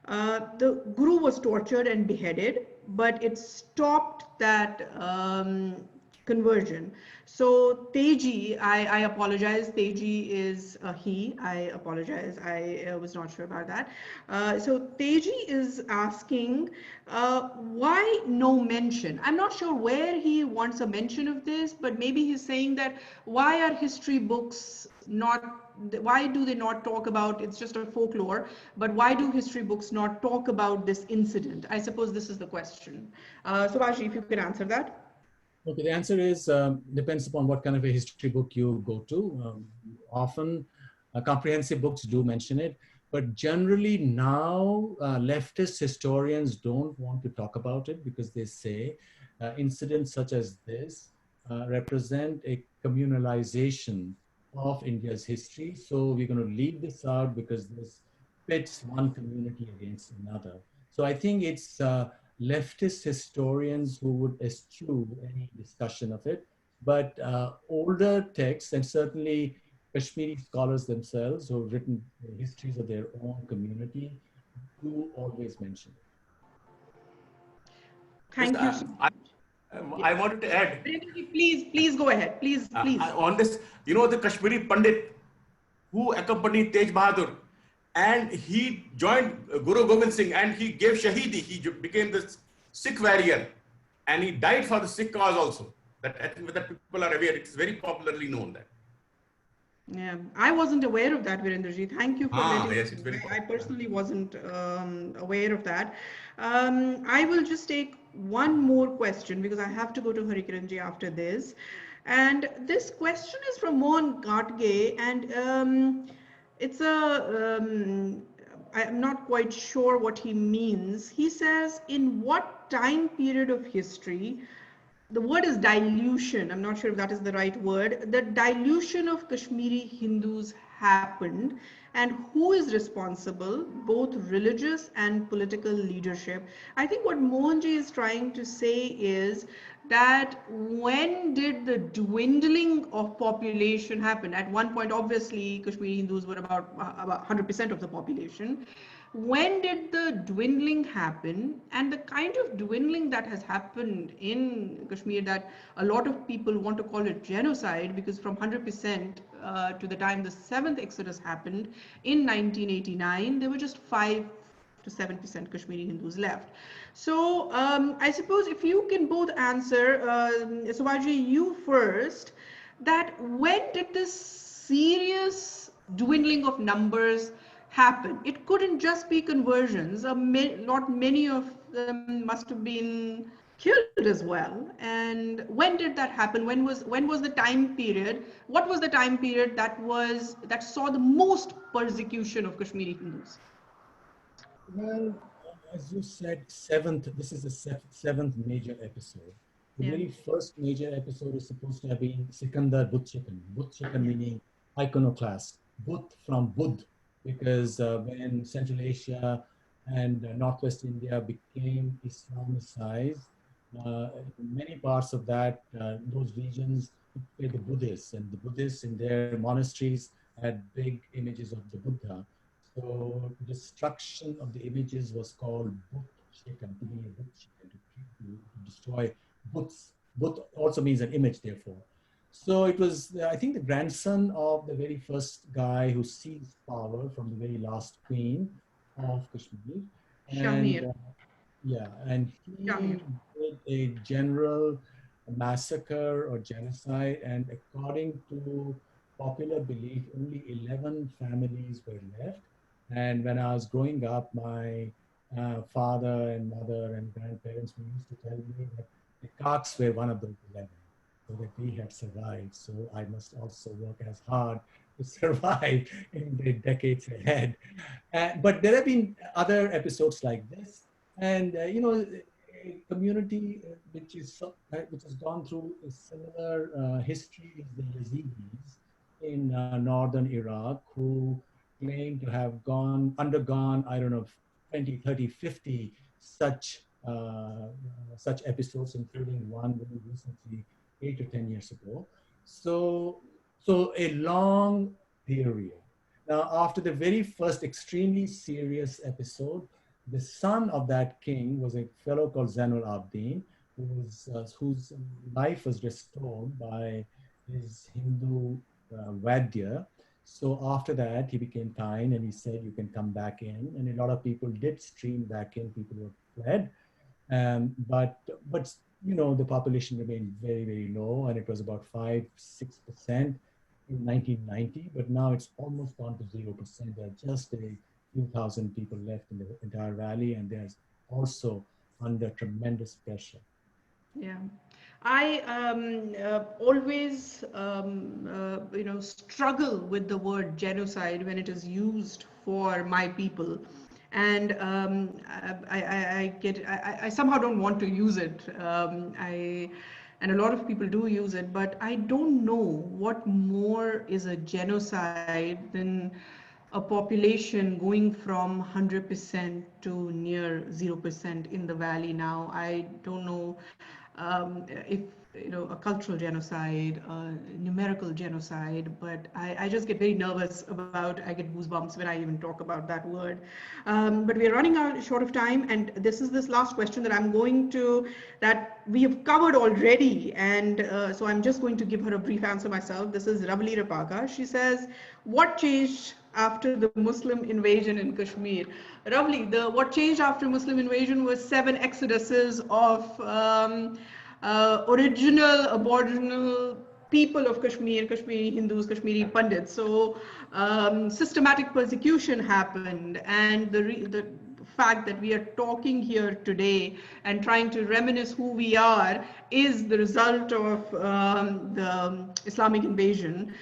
The guru was tortured and beheaded, but it stopped that conversion. So Teji, I apologize. Teji is a he. I apologize. I was not sure about that. So Teji is asking why no mention. I'm not sure where he wants a mention of this, but maybe he's saying that why are history books not, why do they not talk about, it's just a folklore, but why do history books not talk about this incident? I suppose this is the question. Subhashi, if you could answer that. Okay, the answer is depends upon what kind of a history book you go to. Often comprehensive books do mention it, but generally now leftist historians don't want to talk about it because they say incidents such as this represent a communalization of India's history. So we're going to leave this out because this pits one community against another. So I think it's leftist historians who would eschew any discussion of it. But older texts, and certainly Kashmiri scholars themselves who have written histories of their own community, do always mention it. Thank you so much. I wanted to add Please go ahead. Please. on this. You know, the Kashmiri Pandit who accompanied Tej Bahadur, and he joined Guru Gobind Singh, and he gave Shahidi. He became the Sikh warrior, and he died for the Sikh cause also. That I think that people are aware. It's very popularly known that. Yeah, I wasn't aware of that, Virendraji. Thank you for letting Yes, me it's very know. I popular. personally wasn't aware of that. I will just take one more question because I have to go to Harikiranji after this. And this question is from Mohan Gatge, and it's I'm not quite sure what he means. He says, in what time period of history, the word is dilution, I'm not sure if that is the right word, the dilution of Kashmiri Hindus happened, and who is responsible, both religious and political leadership? I think what Mohanji is trying to say is that when did the dwindling of population happen? At one point, obviously, Kashmiri Hindus were about 100% of the population. When did the dwindling happen, and the kind of dwindling that has happened in Kashmir, that a lot of people want to call it genocide, because from 100% to the time the seventh exodus happened in 1989, there were just 5 to 7% Kashmiri Hindus left. So I suppose if you can both answer, Subaji, you first, that when did this serious dwindling of numbers happen? It couldn't just be conversions. Not many of them must have been killed as well. And when did that happen? When was the time period? What was the time period that saw the most persecution of Kashmiri Hindus? Well, as you said, this is the seventh major episode. The Yeah. very first major episode is supposed to have been Sikandar Butchikan. Butchikan meaning iconoclast. Butt from Buddh, because when Central Asia and Northwest India became Islamicized, in many parts of those regions, were the Buddhists, and the Buddhists in their monasteries had big images of the Buddha. So destruction of the images was called Bhut Shekan, to be a Bhut Shekan, to destroy Bhuts. Bhut also means an image, therefore. So it was, I think, the grandson of the very first guy who seized power from the very last queen of Kashmir. And Shamir. yeah, and he Shamir. did a general massacre or genocide, and according to popular belief, only 11 families were left. And when I was growing up, my father and mother and grandparents used to tell me that the Kaks were one of those 11, so that we had survived. So I must also work as hard to survive in the decades ahead. But there have been other episodes like this, and a community which has gone through a similar history is the Yazidis in northern Iraq, who claim to have undergone, I don't know, 20, 30, 50 such episodes, including one very recently, 8 to 10 years ago. So a long period. Now, after the very first extremely serious episode, the son of that king was a fellow called Zainul Abidin, whose life was restored by his Hindu Vadya. So after that, he became kind and he said, you can come back in. And a lot of people did stream back in. People were fled. But the population remained very, very low, and it was about 5-6% in 1990. But now it's almost gone to 0%. There are just a few thousand people left in the entire valley, and there's also under tremendous pressure. Yeah, I always struggle with the word genocide when it is used for my people, and I somehow don't want to use it. And a lot of people do use it, but I don't know what more is a genocide than a population going from 100% to near 0% in the valley now. I don't know. if a cultural genocide, numerical genocide, but I just get very nervous about, I get goosebumps when I even talk about that word. But we are running out short of time, and this last question that I'm going to, that we have covered already, and so I'm just going to give her a brief answer myself. This is Ravali Rapaka. She says, what changed after the Muslim invasion in Kashmir? Ravli, what changed after Muslim invasion was 7 exoduses of original aboriginal people of Kashmir, Kashmiri Hindus, Kashmiri Pandits. So systematic persecution happened, and the fact that we are talking here today and trying to reminisce who we are is the result of the Islamic invasion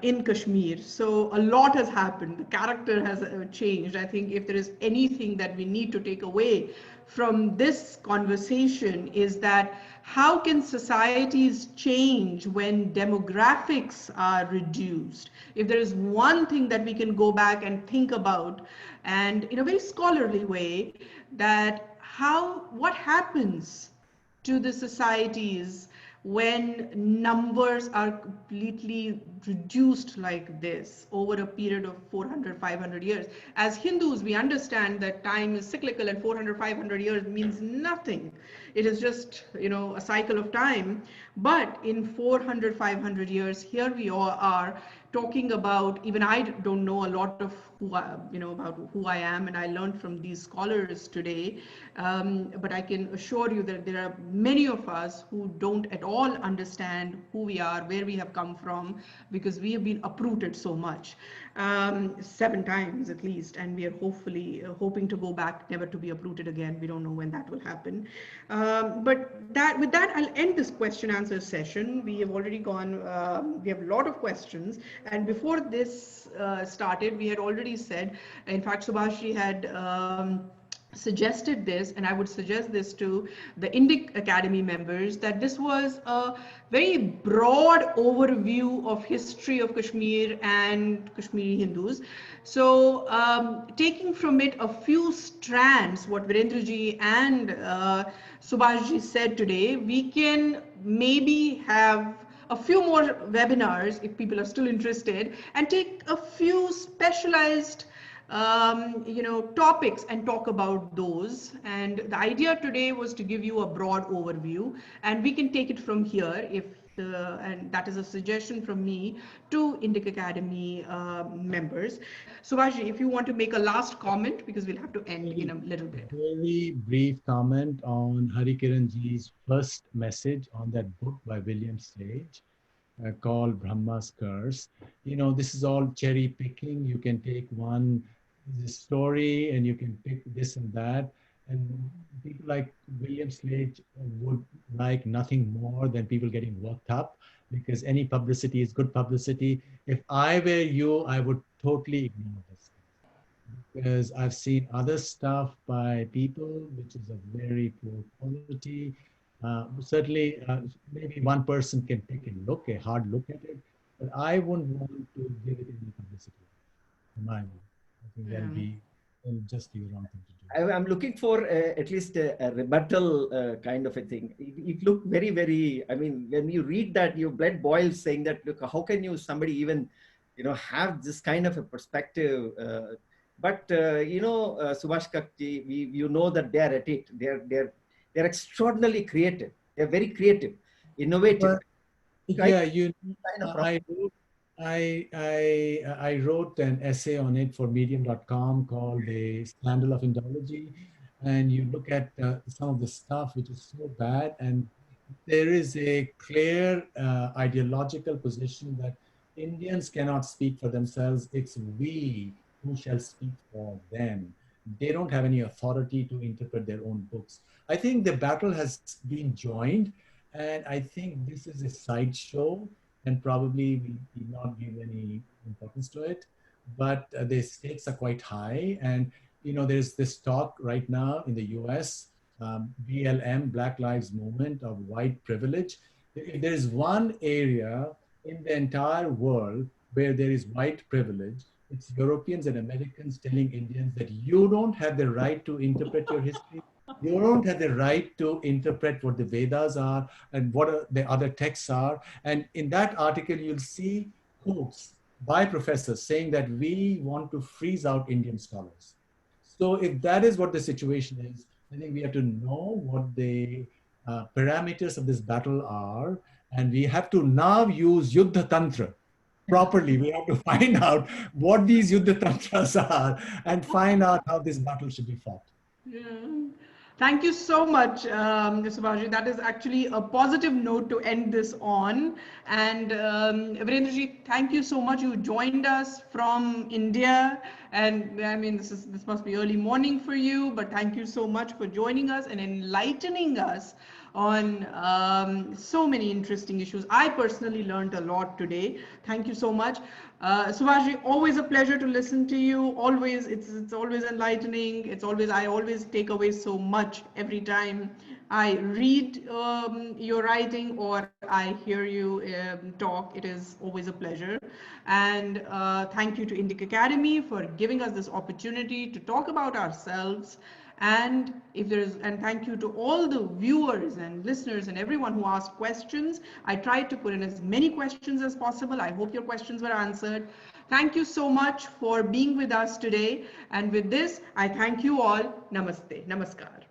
in Kashmir. So a lot has happened. The character has changed. I think if there is anything that we need to take away from this conversation is that how can societies change when demographics are reduced? If there is one thing that we can go back and think about, and in a very scholarly way, that what happens to the societies when numbers are completely reduced like this over a period of 400, 500 years. As Hindus, we understand that time is cyclical and 400, 500 years means nothing. It is just, a cycle of time. But in 400, 500 years, here we all are talking about, even I don't know a lot of about who I am, and I learned from these scholars today. But I can assure you that there are many of us who don't at all understand who we are, where we have come from, because we have been uprooted so much, 7 times at least, and we are hopefully hoping to go back, never to be uprooted again. We don't know when that will happen. But with that, I'll end this question answer session. We have already gone, we have a lot of questions. And before this started, we had already said, in fact, Subhashi had suggested this, and I would suggest this to the Indic Academy members, that this was a very broad overview of history of Kashmir and Kashmiri Hindus. So taking from it a few strands, what Virendraji and Subhashji said today, we can maybe have a few more webinars if people are still interested, and take a few specialized topics and talk about those. And the idea today was to give you a broad overview, and we can take it from here if and that is a suggestion from me to Indic Academy members. Subhashi, if you want to make a last comment, because we'll have to end in a little bit. Very brief comment on Hari Kiranji's first message on that book by William Sage called Brahma's Curse. This is all cherry picking. You can take one story and you can pick this and that. And people like William Slade would like nothing more than people getting worked up, because any publicity is good publicity. If I were you, I would totally ignore this, because I've seen other stuff by people which is of very poor quality. Certainly, maybe one person can take a hard look at it, but I wouldn't want to give it any publicity. In my view, I think that'll just be the wrong thing to do. I'm looking for at least a rebuttal kind of a thing. It looked very, very, I mean, when you read that, your blood boils, saying that, look, how can somebody even, have this kind of a perspective? But Subhash Kakti, you know that they are at it. They're extraordinarily creative. They're very creative, innovative. But, I wrote an essay on it for medium.com called A Scandal of Indology. And you look at some of the stuff which is so bad, and there is a clear ideological position that Indians cannot speak for themselves. It's we who shall speak for them. They don't have any authority to interpret their own books. I think the battle has been joined, and I think this is a sideshow, and probably we did not give any importance to it, but the stakes are quite high. And there's this talk right now in the US, BLM, Black Lives Movement, of white privilege. If there is one area in the entire world where there is white privilege, it's Europeans and Americans telling Indians that you don't have the right to interpret your history. You don't have the right to interpret what the Vedas are and what the other texts are. And in that article, you'll see quotes by professors saying that we want to freeze out Indian scholars. So if that is what the situation is, I think we have to know what the parameters of this battle are, and we have to now use Yuddha Tantra properly. We have to find out what these Yuddha Tantras are and find out how this battle should be fought. Yeah. Thank you so much, Subhashi. That is actually a positive note to end this on. And Virendraji, thank you so much. You joined us from India, and I mean this must be early morning for you. But thank you so much for joining us and enlightening us on so many interesting issues. I personally learned a lot today. Thank you so much. Subhashi, always a pleasure to listen to you. Always, it's always enlightening. I always take away so much every time I read your writing or I hear you talk. It is always a pleasure. And thank you to Indic Academy for giving us this opportunity to talk about ourselves. And thank you to all the viewers and listeners and everyone who asked questions. I tried to put in as many questions as possible. I hope your questions were answered. Thank you so much for being with us today. And with this, I thank you all. Namaste. Namaskar.